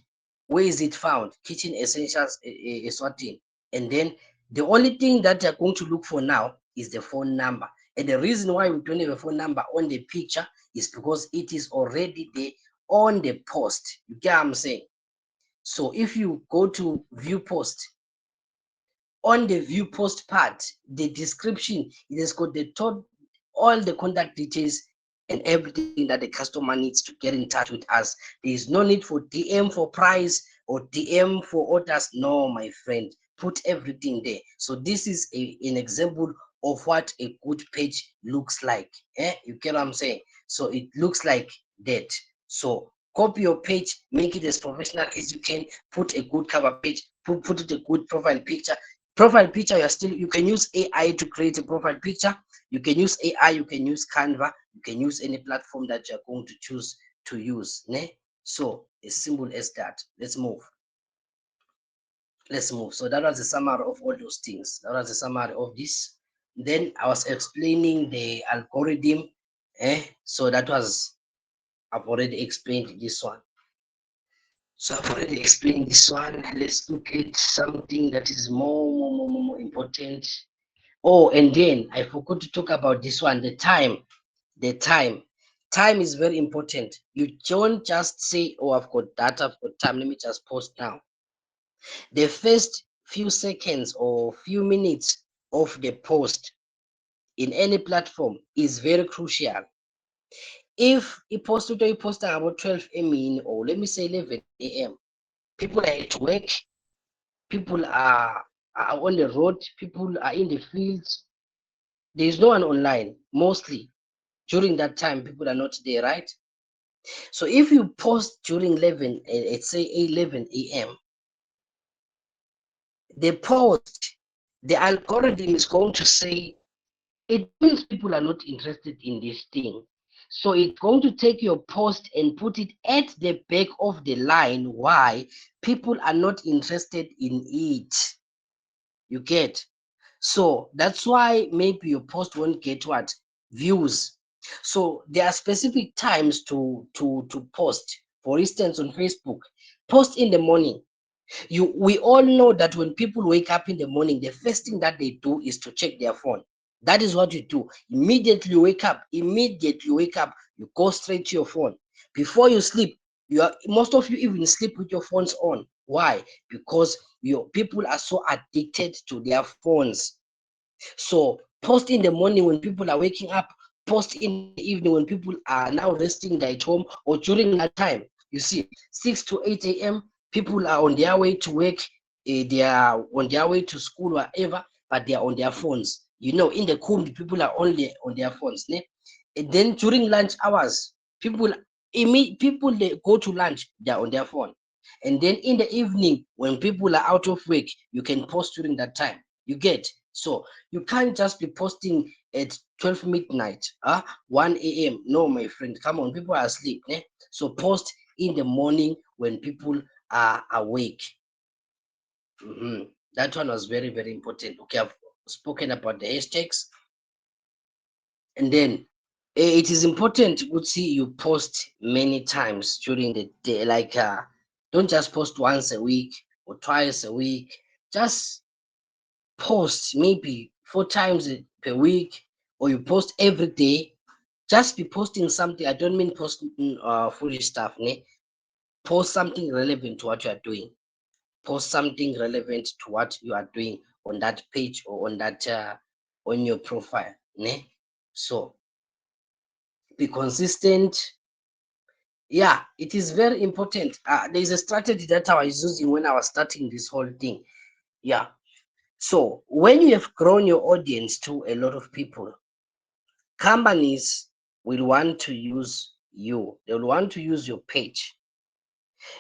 where is it found? Kitchen Essentials Eswatini. And then the only thing that they're going to look for now is the phone number. And the reason why we don't have a phone number on the picture is because it is already there on the post. You get what I'm saying? So if you go to view post, on the view post part, the description, it has got all the contact details and everything that the customer needs to get in touch with us. There is no need for DM for price or DM for orders. No, my friend, put everything there. So this is an example of what a good page looks like. You get what I'm saying? So it looks like that. So Copy your page, make it as professional as you can, put a good cover page, put it a good profile picture. Profile picture, you can use AI to create a profile picture. You can use AI, you can use Canva, you can use any platform that you're going to choose to use. Ne? So as simple as that. Let's move. So that was a summary of all those things. That was a summary of this. Then I was explaining the algorithm. So that was, I've already explained this one. So I've already explained this one. Let's look at something that is more important. Oh, and then I forgot to talk about this one, the time. The time. Time is very important. You don't just say, oh, I've got data, I've got time, let me just post now. The first few seconds or few minutes of the post in any platform is very crucial. If you post about 12 a.m. or let me say 11 a.m., people are at work, people are on the road, people are in the fields. There is no one online mostly. During that time, people are not there, right? So if you post during 11, let's say 11 a.m., the post, the algorithm is going to say, it means people are not interested in this thing. So it's going to take your post and put it at the back of the line why people are not interested in it. You get? So that's why maybe your post won't get what? Views. So there are specific times to post. For instance, on Facebook, post in the morning. We all know that when people wake up in the morning, the first thing that they do is to check their phone. That is what you do. Immediately you wake up, you go straight to your phone. Before you sleep, most of you even sleep with your phones on. Why? Because your people are so addicted to their phones. So post in the morning when people are waking up, post in the evening when people are now resting at home or during that time. You see, 6 to 8 a.m., people are on their way to work, they are on their way to school, whatever, but they are on their phones. You know, in the community, people are only on their phones. Ne? And then during lunch hours, people they go to lunch, they're on their phone. And then in the evening, when people are out of work, you can post during that time. You get? So you can't just be posting at 12 midnight, 1 a.m. No, my friend, come on, people are asleep. Eh? So post in the morning when people are awake. That one was very important. Okay, I've spoken about the hashtags. And then it is important to see you post many times during the day. Like, don't just post once a week or twice a week. Just post maybe 4 times per week, or you post every day. Just be posting something. I don't mean posting foolish stuff. Ne? Post something relevant to what you are doing. Post something relevant to what you are doing on that page or on that on your profile. Ne? So be consistent. Yeah, it is very important. There is a strategy that I was using when I was starting this whole thing. Yeah. So when you have grown your audience to a lot of people, companies will want to use you. They will want to use your page.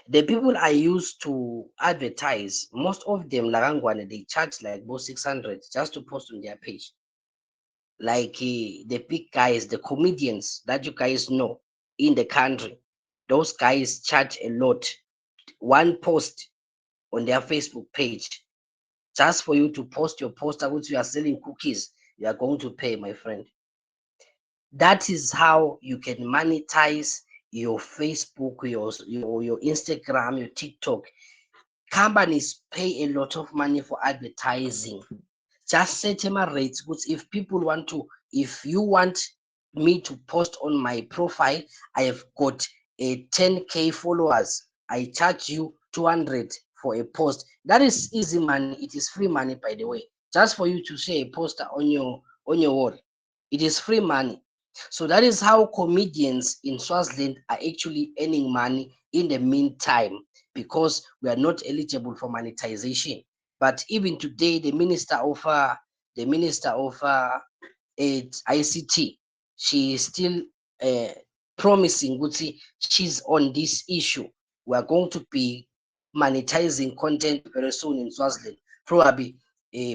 The people I used to advertise, most of them, Larangwane, they charge like about 600 just to post on their page. Like the big guys, the comedians that you guys know in the country, those guys charge a lot. One post on their Facebook page, just for you to post your poster which you are selling cookies, you are going to pay, my friend. That is how you can monetize your Facebook, your Instagram, your TikTok. Companies pay a lot of money for advertising. Just set my rates, because if you want me to post on my profile, I have got a 10k followers, I charge you 200 for a post. That is easy money. It is free money, by the way. Just for you to share a poster on your wall, it is free money. So that is how comedians in Swaziland are actually earning money in the meantime, because we are not eligible for monetization. But even today, the minister of ICT, she is still promising ukuthi she's on this issue. We are going to be monetizing content very soon in Swaziland. Probably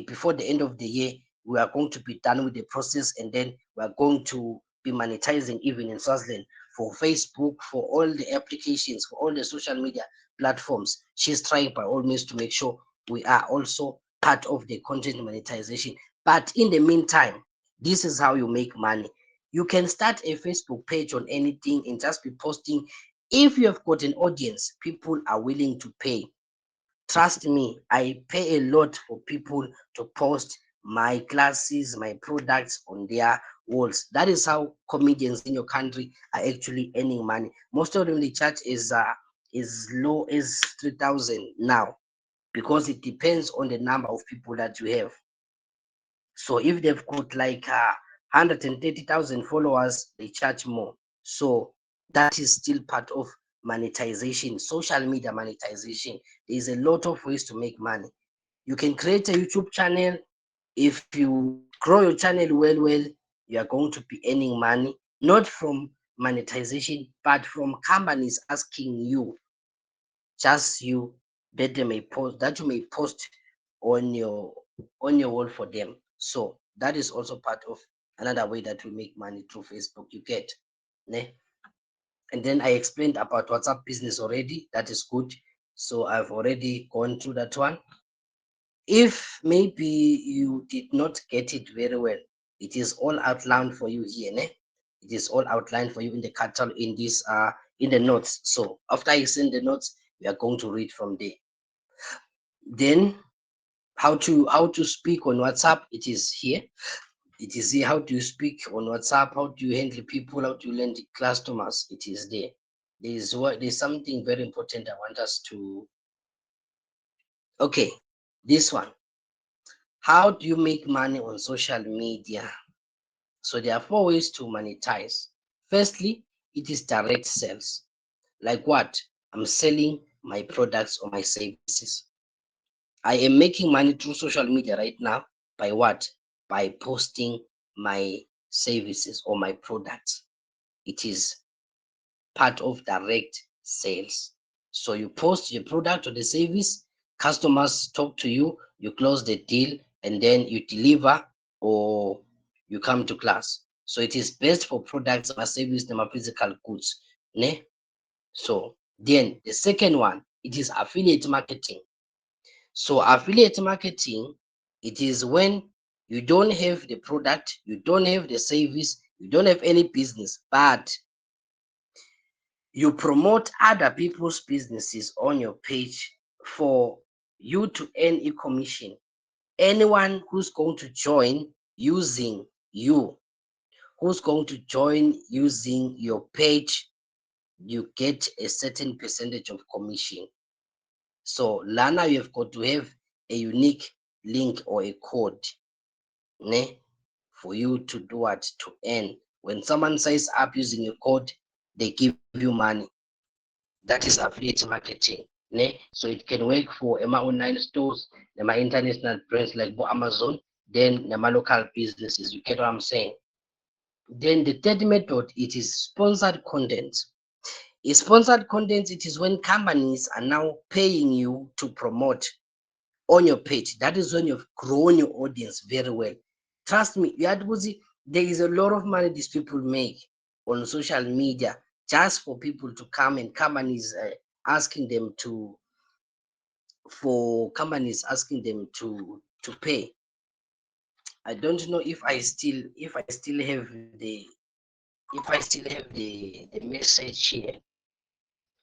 before the end of the year, we are going to be done with the process, and then we are going to be monetizing even in Swaziland for Facebook, for all the applications, for all the social media platforms. She's trying by all means to make sure we are also part of the content monetization. But in the meantime, this is how you make money. You can start a Facebook page on anything and just be posting. If you have got an audience, people are willing to pay. Trust me, I pay a lot for people to post my classes, my products on their walls. That is how comedians in your country are actually earning money. Most of them, the charge is low as 3,000 now, because it depends on the number of people that you have. So if they've got like 130,000 followers, they charge more. So that is still part of monetization, social media monetization. There's a lot of ways to make money. You can create a YouTube channel. If you grow your channel well, you are going to be earning money, not from monetization, but from companies asking you, just you, that you may post on your wall for them. So that is also part of another way that we make money through Facebook. You get, ne? And then I explained about WhatsApp business already. That is good. So I've already gone through that one. If maybe you did not get it very well, it is all outlined for you here, ne? It is all outlined for you in the catalog, in this in the notes. So after I send the notes, we are going to read from there. Then how to speak on WhatsApp, it is here. It is here. How do you speak on WhatsApp? How do you handle people? How do you handle customers? It is there. There's something very important I want us to. Okay, this one. How do you make money on social media? So there are 4 ways to monetize. Firstly, it is direct sales. Like what? I'm selling my products or my services. I am making money through social media right now by what? By posting my services or my products. It is part of direct sales. So you post your product or the service, customers talk to you, you close the deal, and then you deliver or you come to class. So it is best for products or service, or physical goods. Ne? So then the second one, it is affiliate marketing. So affiliate marketing, it is when you don't have the product, you don't have the service, you don't have any business, but you promote other people's businesses on your page for you to earn a commission. Anyone who's going to join using you, who's going to join using your page, you get a certain percentage of commission. So Lana, you have got to have a unique link or a code, ne, for you to do what, to earn. When someone signs up using a code, they give you money. That is affiliate marketing. Ne? So it can work for Emma online stores, Emma international brands like Amazon, then Emma local businesses. You get what I'm saying? Then the third method, it is sponsored content. Is sponsored content, it is when companies are now paying you to promote on your page. That is when you've grown your audience very well. Trust me, there is a lot of money these people make on social media just for people to come, and companies asking them to pay. I don't know if I still have the message here.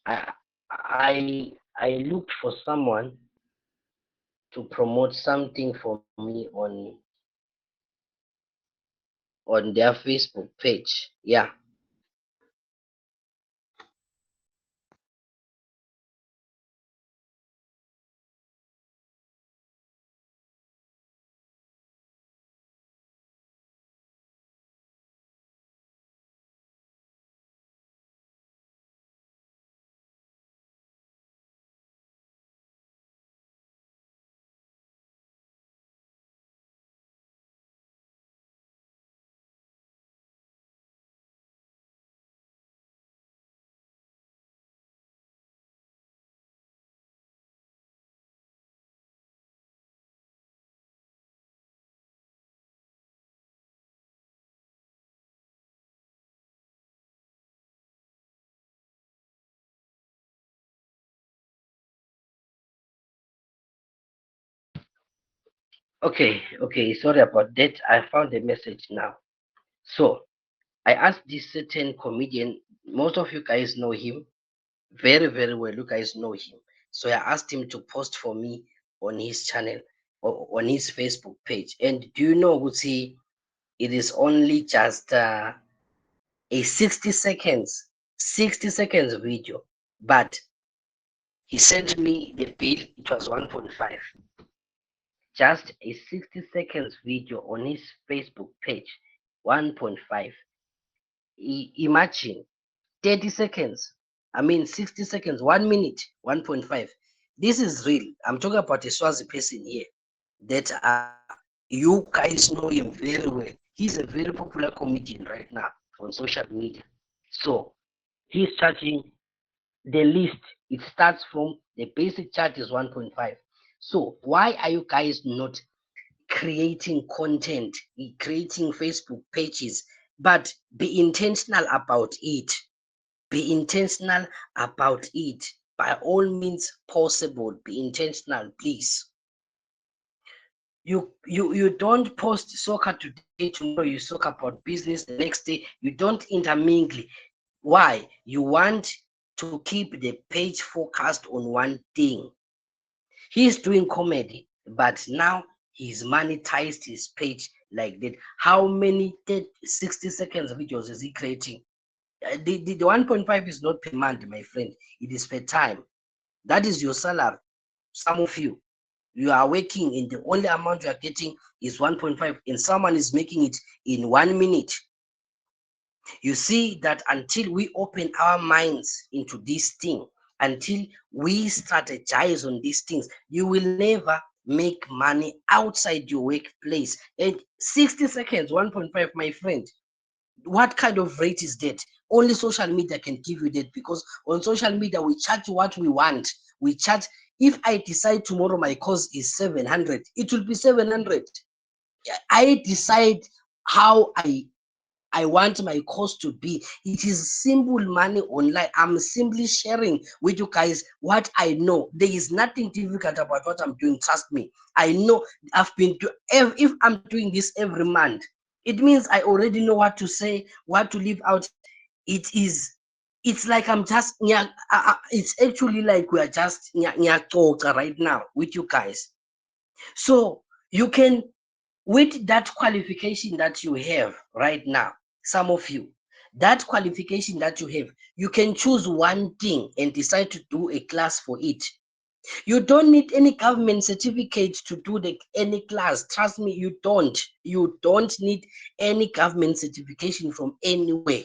I looked for someone to promote something for me on their Facebook page. Yeah. Okay, sorry about that. I found a message now. So I asked this certain comedian, most of you guys know him very, very well. You guys know him. So I asked him to post for me on his channel or on his Facebook page. And do you know, Guti, it is only just a 60 seconds video, but he sent me the bill. It was 1.5. Just a 60 seconds video on his Facebook page, 1.5. Imagine 30 seconds. I mean, 60 seconds, 1 minute, 1.5. This is real. I'm talking about a Swazi person here that you guys know him very well. He's a very popular comedian right now on social media. So he's charging the least. It starts from the basic charge is 1.5. So why are you guys not creating content, creating Facebook pages, but be intentional about it? Be intentional about it. By all means possible, be intentional, please. You don't post soccer today, tomorrow you talk about business, the next day you don't intermingle. Why? You want to keep the page focused on one thing. He's doing comedy, but now he's monetized his page like that. How many 60 seconds videos is he creating? The 1.5 is not per month, my friend. It is per time. That is your salary. Some of you are working and the only amount you are getting is 1.5, and someone is making it in 1 minute. You see that until we open our minds into this thing, until we strategize on these things, you will never make money outside your workplace. And 60 seconds, 1.5, my friend, what kind of rate is that? Only social media can give you that, because on social media we charge what we want. We charge. If I decide tomorrow my cost is 700, it will be 700. I decide how I want my cost to be. It is simple money online. I'm simply sharing with you guys what I know. There is nothing difficult about what I'm doing. Trust me. I know. I've been if I'm doing this every month, it means I already know what to say, what to leave out. It's like I'm just it's actually like we are just right now with you guys. So you can, with that qualification that you have right now, some of you, that qualification that you have, you can choose one thing and decide to do a class for it. You don't need any government certificate to do any class. Trust me, you don't need any government certification from anywhere.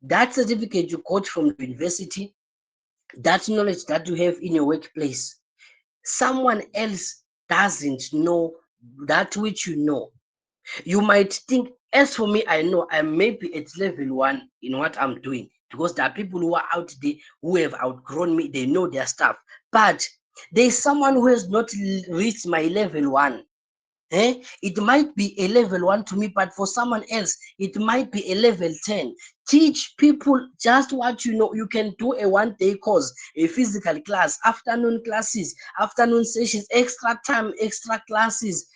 That certificate you got from the university, that knowledge that you have in your workplace, someone else doesn't know that which you know. You might think, as for me, I know I may be at level 1 in what I'm doing, because there are people who are out there who have outgrown me, they know their stuff. But there's someone who has not reached my level 1. It might be a level 1 to me, but for someone else, it might be a level 10. Teach people just what you know. You can do a 1-day course, a physical class, afternoon classes, afternoon sessions, extra time, extra classes.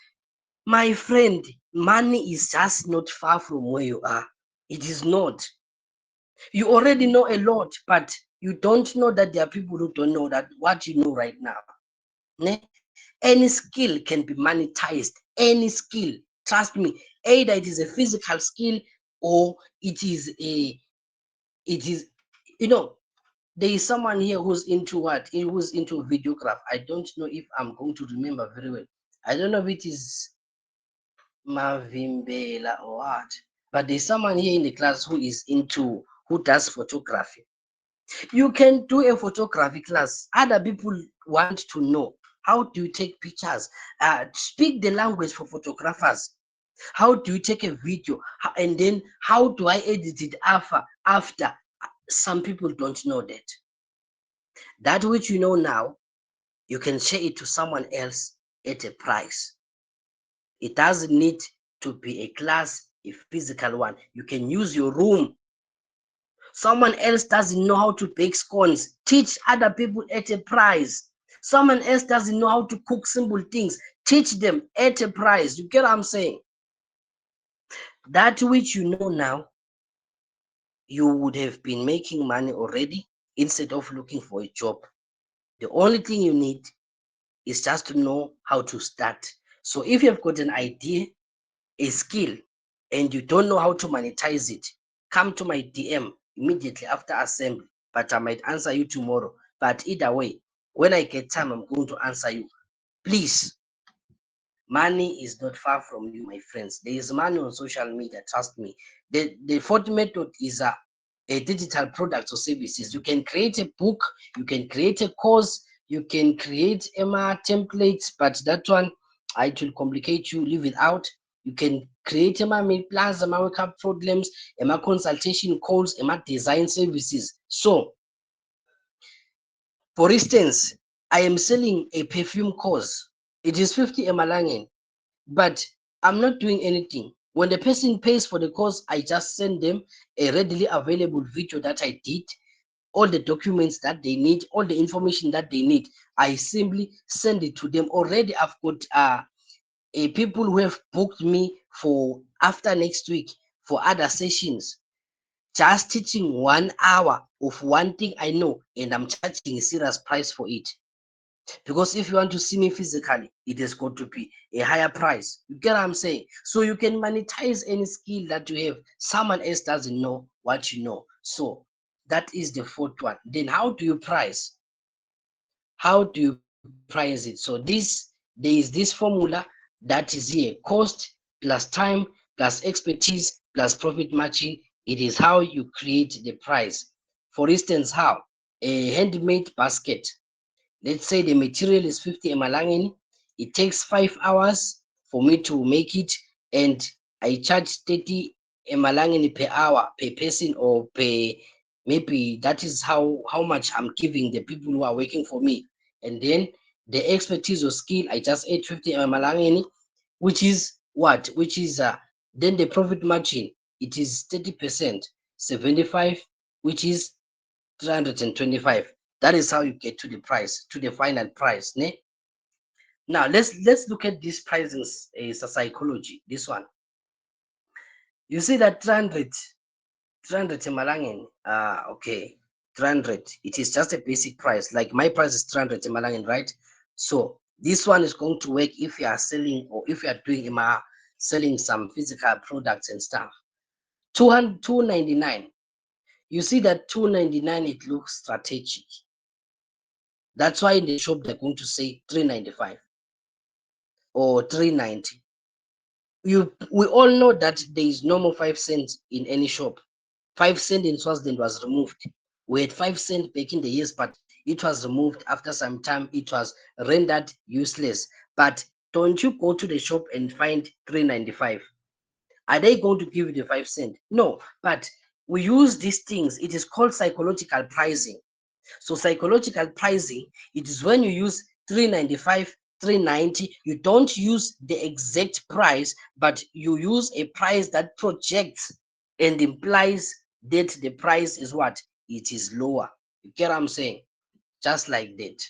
My friend, money is just not far from where you are. It is not. You already know a lot, but you don't know that there are people who don't know that what you know right now. Any skill can be monetized. Any skill. Trust me. Either it is a physical skill or it is, you know, there is someone here who's into what? Who's into videograph. I don't know if I'm going to remember very well. I don't know if it is Mavimbela or what. But there's someone here in the class who does photography. You can do a photography class. Other people want to know, how do you take pictures? Speak the language for photographers. How do you take a video? And then how do I edit it after? Some people don't know that. That which you know now, you can share it to someone else at a price. It doesn't need to be a class, a physical one. You can use your room. Someone else doesn't know how to bake scones. Teach other people at a price. Someone else doesn't know how to cook simple things. Teach them at a price. You get what I'm saying? That which you know now, you would have been making money already instead of looking for a job. The only thing you need is just to know how to start. So if you've got an idea, a skill, and you don't know how to monetize it, come to my DM immediately after assembly. But I might answer you tomorrow. But either way, when I get time, I'm going to answer you. Please, money is not far from you, my friends. There is money on social media, trust me. The fourth method is a digital products or services. You can create a book, you can create a course, you can create EMA templates, but that one, it will complicate you, leave it out. You can create EMA mail plans, EMA workup problems, EMA consultation calls, EMA design services. So, for instance, I am selling a perfume course. It is 50 Emalangen, but I'm not doing anything. When the person pays for the course, I just send them a readily available video that I did, all the documents that they need, all the information that they need. I simply send it to them. Already, I've got a people who have booked me for after next week for other sessions. Just teaching 1 hour of one thing I know, and I'm charging a serious price for it. Because if you want to see me physically, it has got to be a higher price. You get what I'm saying? So you can monetize any skill that you have. Someone else doesn't know what you know. So that is the fourth one. Then how do you price? How do you price it? So there is this formula that is here: cost plus time plus expertise plus profit matching. It is how you create the price. For instance, how a handmade basket. Let's say the material is 50 emalangeni. It takes 5 hours for me to make it, and I charge 30 emalangeni per hour per person, or per, maybe that is how much I'm giving the people who are working for me. And then the expertise or skill, I just add 50 emalangeni, which is what? Which is then the profit margin, it is 30%, 75, which is 325. That is how you get to the price, to the final price. Ne? Now let's look at this pricing as a psychology. This one. You see that 300 Malangin. Okay. 300. It is just a basic price. Like my price is 300 Malangin, right? So this one is going to work if you are selling, or if you are doing selling some physical products and stuff. 299. You see that 299, it looks strategic. That's why in the shop they're going to say 395 or 390. We all know that there is no more 5 cents in any shop. 5 cent in Swaziland was removed. We had 5 cent back in the years, but it was removed after some time. It was rendered useless. But don't you go to the shop and find 395? Are they going to give you the 5 cent? No. But we use these things. It is called psychological pricing. So psychological pricing, it is when you use 395, 390, you don't use the exact price, but you use a price that projects and implies that the price is what? It is lower. You get what I'm saying? Just like that.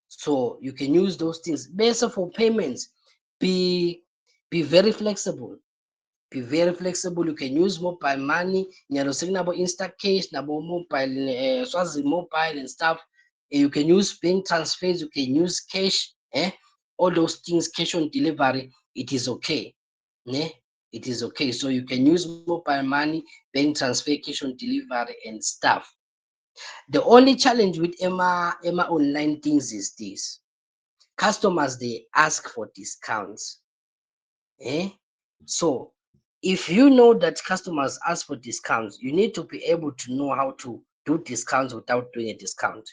So you can use those things. Better for payments. Be be very flexible. Be very flexible. You can use mobile money. Nyarosing nabo Instacash, nabo mobile, Swazi mobile and stuff. You can use bank transfers. You can use cash. All those things, cash on delivery. It is okay. Ne? It is okay. So you can use mobile money, bank transfer, cash on delivery and stuff. The only challenge with Emma online things is this: customers, they ask for discounts. Eh? So if you know that customers ask for discounts, you need to be able to know how to do discounts without doing a discount.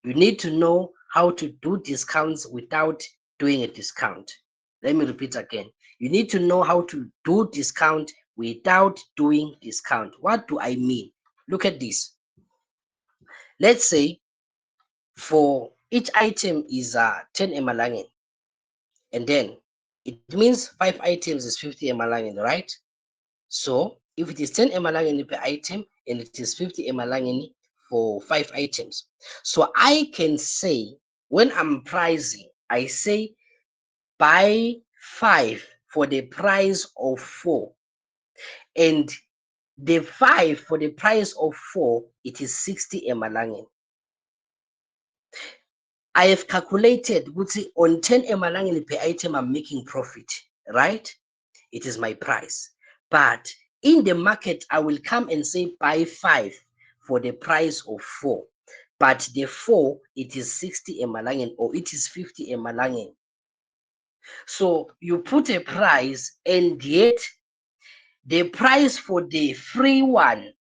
You need to know how to do discounts without doing a discount. Let me repeat again. You need to know how to do discount without doing discount. What do I mean? Look at this. Let's say for each item is 10 emalangin, and then it means 5 items is 50 emalangin, right? So if it is 10 emalangeni per item and it is 50 emalangeni for 5 items, so I can say, when I'm pricing, I say buy 5 for the price of 4, and the 5 for the price of 4, it is 60 emalangeni. I have calculated, would say on 10 emalangeni per item, I'm making profit, right? It is my price. But in the market, I will come and say buy 5 for the price of 4. But the 4, it is 60 emalangeni or it is 50 emalangeni. So you put a price, and yet the price for the free one,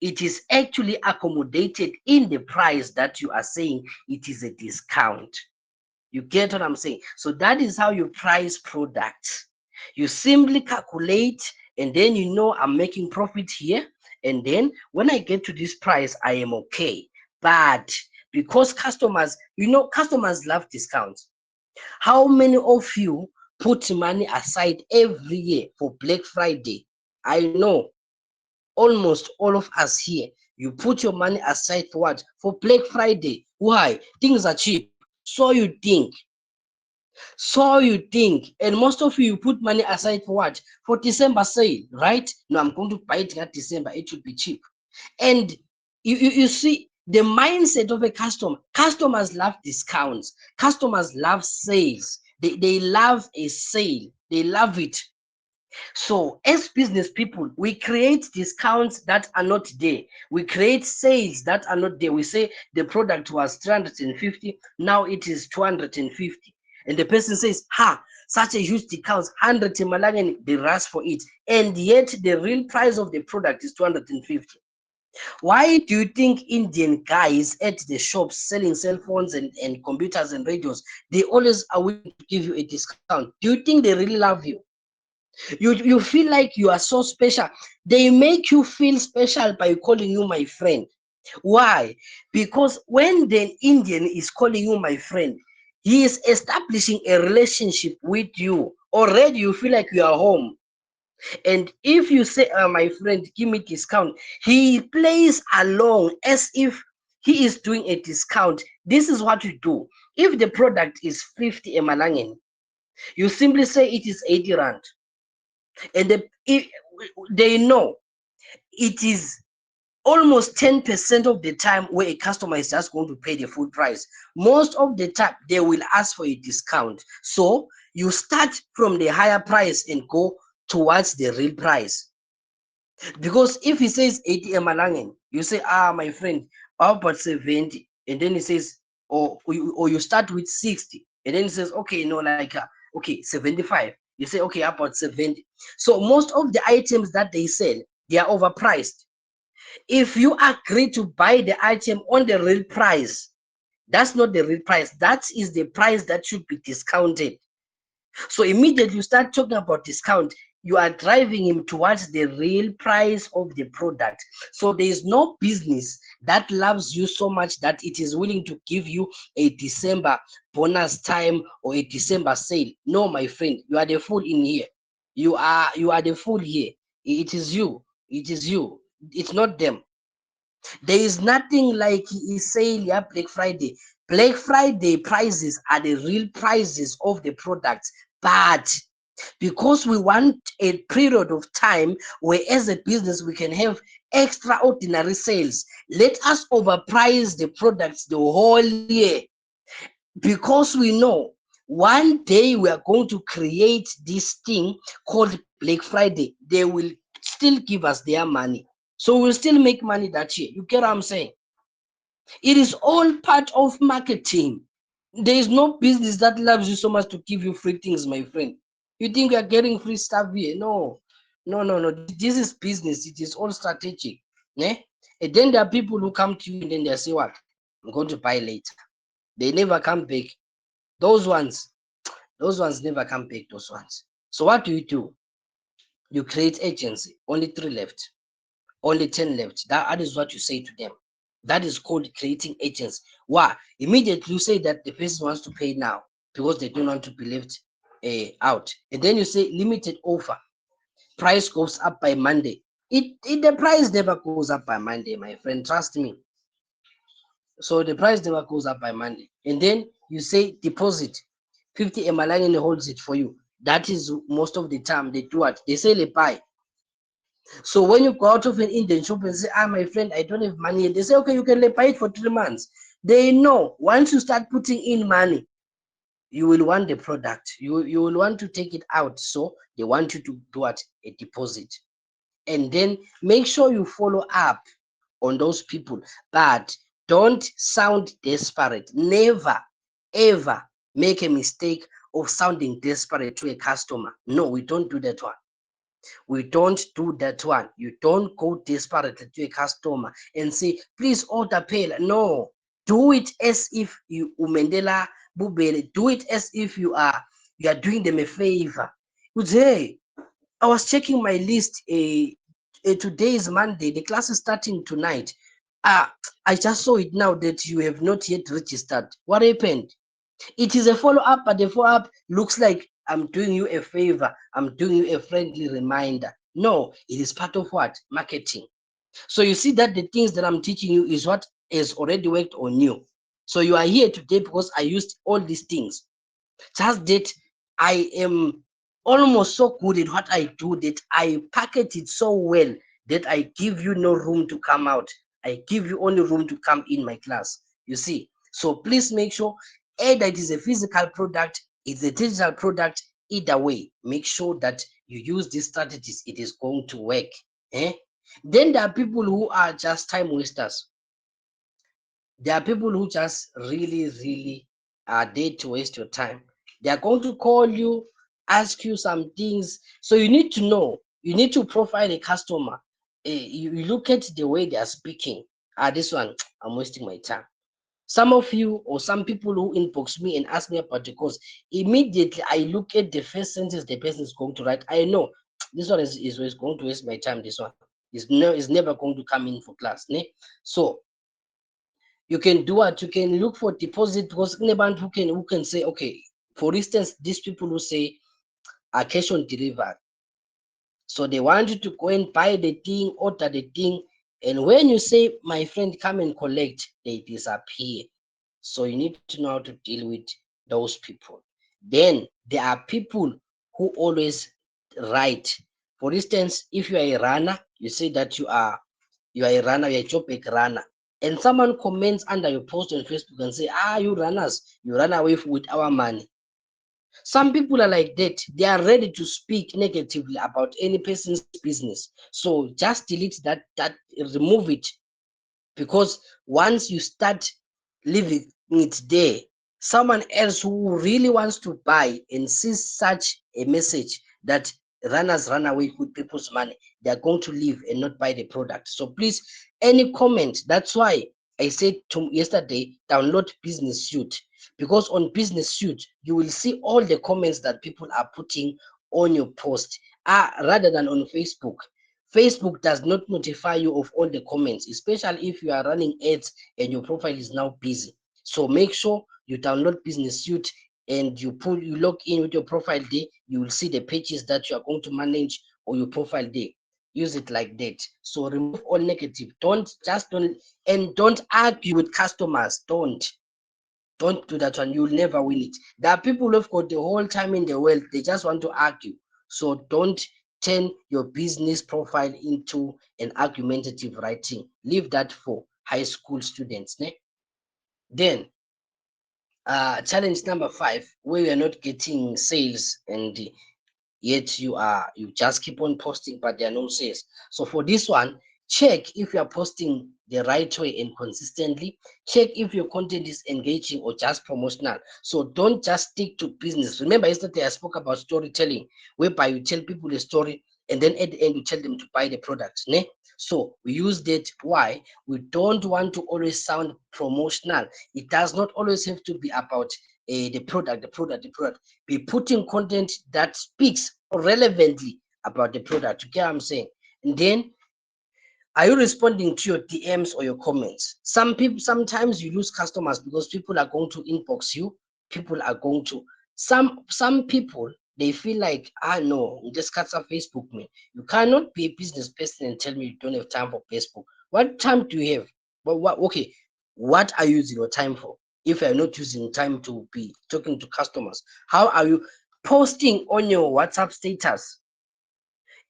it is actually accommodated in the price that you are saying it is a discount. You get what I'm saying? So that is how you price products. You simply calculate, and then you know I'm making profit here. And then when I get to this price, I am okay. But because customers, customers love discounts. How many of you put money aside every year for Black Friday? I know almost all of us here, you put your money aside for what? For Black Friday. Why? Things are cheap. So you think. So you think. And most of you put money aside for what? For December sale, right? No, I'm going to buy it at December. It should be cheap. And you see the mindset of a customer. Customers love discounts. Customers love sales. They love a sale. They love it. So as business people, we create discounts that are not there. We create sales that are not there. We say the product was 350, now it is 250. And the person says, ha, such a huge discount, 100 Malagan, they rush for it. And yet the real price of the product is 250. Why do you think Indian guys at the shops selling cell phones and computers and radios, they always are willing to give you a discount? Do you think they really love you? You feel like you are so special. They make you feel special by calling you my friend. Why? Because when the Indian is calling you my friend, he is establishing a relationship with you. Already you feel like you are home. And if you say, my friend, give me discount, he plays along as if he is doing a discount. This is what you do. If the product is 50 emalangeni, you simply say it is 80 rand. And they know it is almost 10% of the time where a customer is just going to pay the full price. Most of the time they will ask for a discount. So you start from the higher price and go towards the real price. Because if he says 80 emalangeni, you say, my friend, how about 70? And then he says, or you start with 60, and then he says, okay, no, like okay, 75. You say, okay, how about 70? So most of the items that they sell, they are overpriced. If you agree to buy the item on the real price, that's not the real price. That is the price that should be discounted. So immediately you start talking about discount, you are driving him towards the real price of the product. So there is no business that loves you so much that it is willing to give you a December bonus time or a December sale. No, my friend, you are the fool in here. You are the fool here. It is you. It is you. It's not them. There is nothing like he is saying, yeah, Black Friday. Black Friday prices are the real prices of the products. But because we want a period of time where as a business we can have extraordinary sales, let us overprice the products the whole year, because we know one day we are going to create this thing called Black Friday. They will still give us their money, so we'll still make money that year. You get what I'm saying? It is all part of marketing. There is no business that loves you so much to give you free things, my friend. You think you are getting free stuff here? No, no, no, no. This is business. It is all strategic. Yeah? And then there are people who come to you and then they say, what? I'm going to buy later. They never come back. Those ones, those ones never come back, those ones. So what do? You create agency. Only 3 left. Only 10 left. That is what you say to them. That is called creating agents. Why? Immediately you say that the person wants to pay now because they don't want to be left out. And then you say limited offer. Price goes up by Monday. The price never goes up by Monday, my friend. Trust me. So the price never goes up by Monday. And then you say deposit. 50 line and holds it for you. That is most of the time they do what? They sell a pie. So when you go out of an Indian shop and say, my friend, I don't have money, they say, okay, you can buy it for 3 months. They know once you start putting in money, you will want the product. You will want to take it out. So they want you to do what? A deposit. And then make sure you follow up on those people. But don't sound desperate. Never, ever make a mistake of sounding desperate to a customer. No, we don't do that one. We don't do that one. You don't go desperately to a customer and say, please order pale. No, do it as if you umendela bubele. Do it as if you are doing them a favor. You say, hey, I was checking my list. Today is Monday. The class is starting tonight. I just saw it now that you have not yet registered. What happened? It is a follow-up, but the follow-up looks like I'm doing you a favor. I'm doing you a friendly reminder. No, it is part of what? Marketing. So you see that the things that I'm teaching you is what has already worked on you. So you are here today because I used all these things. Just that I am almost so good at what I do that I package it so well that I give you no room to come out. I give you only room to come in my class. You see, so please make sure either it is a physical product, it's a digital product, either way, make sure that you use these strategies. It is going to work. Eh? Then there are people who are just time wasters. There are people who just really are there to waste your time. They are going to call you, ask you some things. So you need to know, you need to profile a customer. You look at the way they are speaking. This one, I'm wasting my time. Some of you or some people who inbox me and ask me about the course, immediately I look at the first sentence the person is going to write. I know this one is going to waste my time. This one is never going to come in for class. Ne? So you can do what? You can look for deposit because who can say, okay, for instance, these people who say cash on delivery. So they want you to go and buy the thing, order the thing, and when you say, my friend, come and collect, they disappear. So you need to know how to deal with those people. Then there are people who always write. For instance, if you are a runner, you say that you are a runner, you're a job runner. And someone comments under your post on Facebook and say, you runners, you run away with our money. Some people are like that. They are ready to speak negatively about any person's business. So just delete that remove it. Because once you start leaving it there, someone else who really wants to buy and sees such a message that runners run away with people's money, they are going to leave and not buy the product. So please, any comment, that's why I said to yesterday, download Business Suite, because on Business Suite you will see all the comments that people are putting on your post, rather than on Facebook. Facebook does not notify you of all the comments, especially if you are running ads and your profile is now busy. So make sure you download Business Suite and you log in with your profile there. You will see the pages that you are going to manage or your profile there. Use it like that. So remove all negative. Don't argue with customers. Don't do that one. You'll never win it. There are people who've got the whole time in the world. They just want to argue. So don't turn your business profile into an argumentative writing. Leave that for high school students. Ne? Then challenge number 5, where we are not getting sales and yet you just keep on posting but there are no sales. So for this one, check if you are posting the right way and consistently. Check if your content is engaging or just promotional. So don't just stick to business. Remember yesterday I spoke about storytelling, whereby you tell people a story and then at the end you tell them to buy the product. Ne? So we use that. Why? We don't want to always sound promotional. It does not always have to be about the product. Be putting content that speaks relevantly about the product. You get what I'm saying? And then, are you responding to your DMs or your comments? Sometimes you lose customers because people are going to inbox you. People are going to some people, they feel like, no, just cut some Facebook, man. You cannot be a business person and tell me you don't have time for Facebook. What time do you have? But what? Okay, what are you using your time for? if you're not using time to be talking to customers? How are you posting on your WhatsApp status?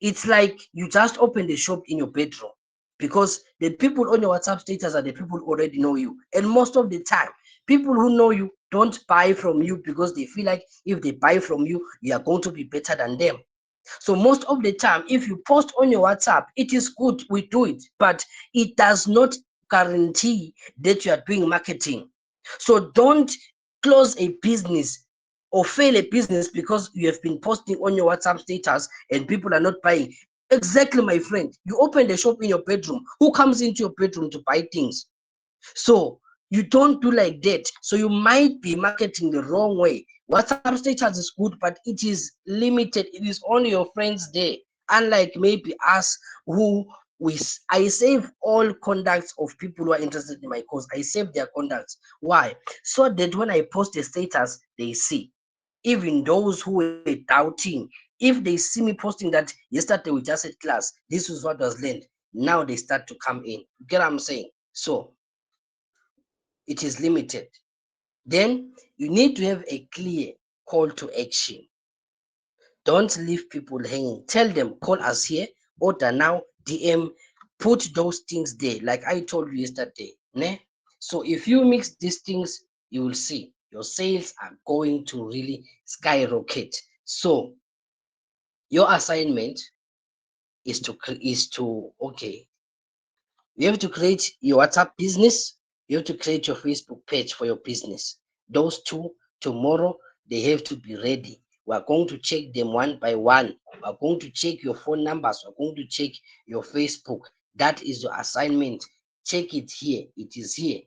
It's like you just open the shop in your bedroom, because the people on your WhatsApp status are the people who already know you. And most of the time, people who know you don't buy from you because they feel like if they buy from you, you are going to be better than them. So most of the time, if you post on your WhatsApp, it is good, we do it, but it does not guarantee that you are doing marketing. So don't close a business or fail a business because you have been posting on your WhatsApp status and people are not buying. Exactly, my friend. You open the shop in your bedroom. Who comes into your bedroom to buy things? So you don't do like that. So you might be marketing the wrong way. WhatsApp status is good, but it is limited. It is only your friends there. Unlike maybe us, who I save all contacts of people who are interested in my course. I save their contacts. Why? So that when I post a status, they see. Even those who were doubting, if they see me posting that yesterday we just had class, this is what was learned. Now they start to come in. You get what I'm saying? So it is limited. Then you need to have a clear call to action. Don't leave people hanging. Tell them, call us here, order now, DM, put those things there, like I told you yesterday. Ne? So if you mix these things, you will see your sales are going to really skyrocket. So your assignment is to okay, you have to create your WhatsApp business. You have to create your Facebook page for your business. Those two, tomorrow, they have to be ready. We are going to check them one by one. We are going to check your phone numbers. We are going to check your Facebook. That is your assignment. Check it here. It is here.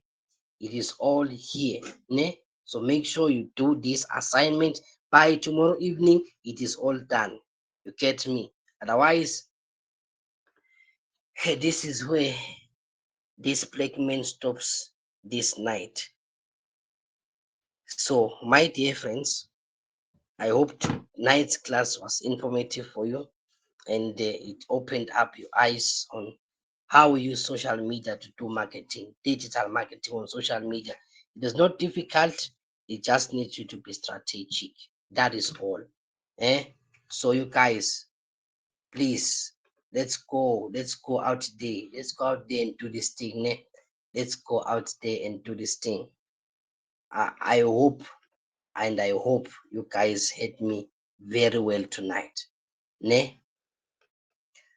It is all here. Ne? So make sure you do this assignment by tomorrow evening. It is all done. You get me? Otherwise, this is where this black man stops this night. So, my dear friends, I hope tonight's class was informative for you, and it opened up your eyes on how we use social media to do marketing, digital marketing on social media. It is not difficult, it just needs you to be strategic. That is all. Eh? So, you guys, please, let's go out there, let's go out there and do this thing. Ne? Let's go out there and do this thing. I hope and I hope you guys heard me very well tonight. Ne?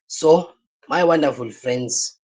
So, my wonderful friends,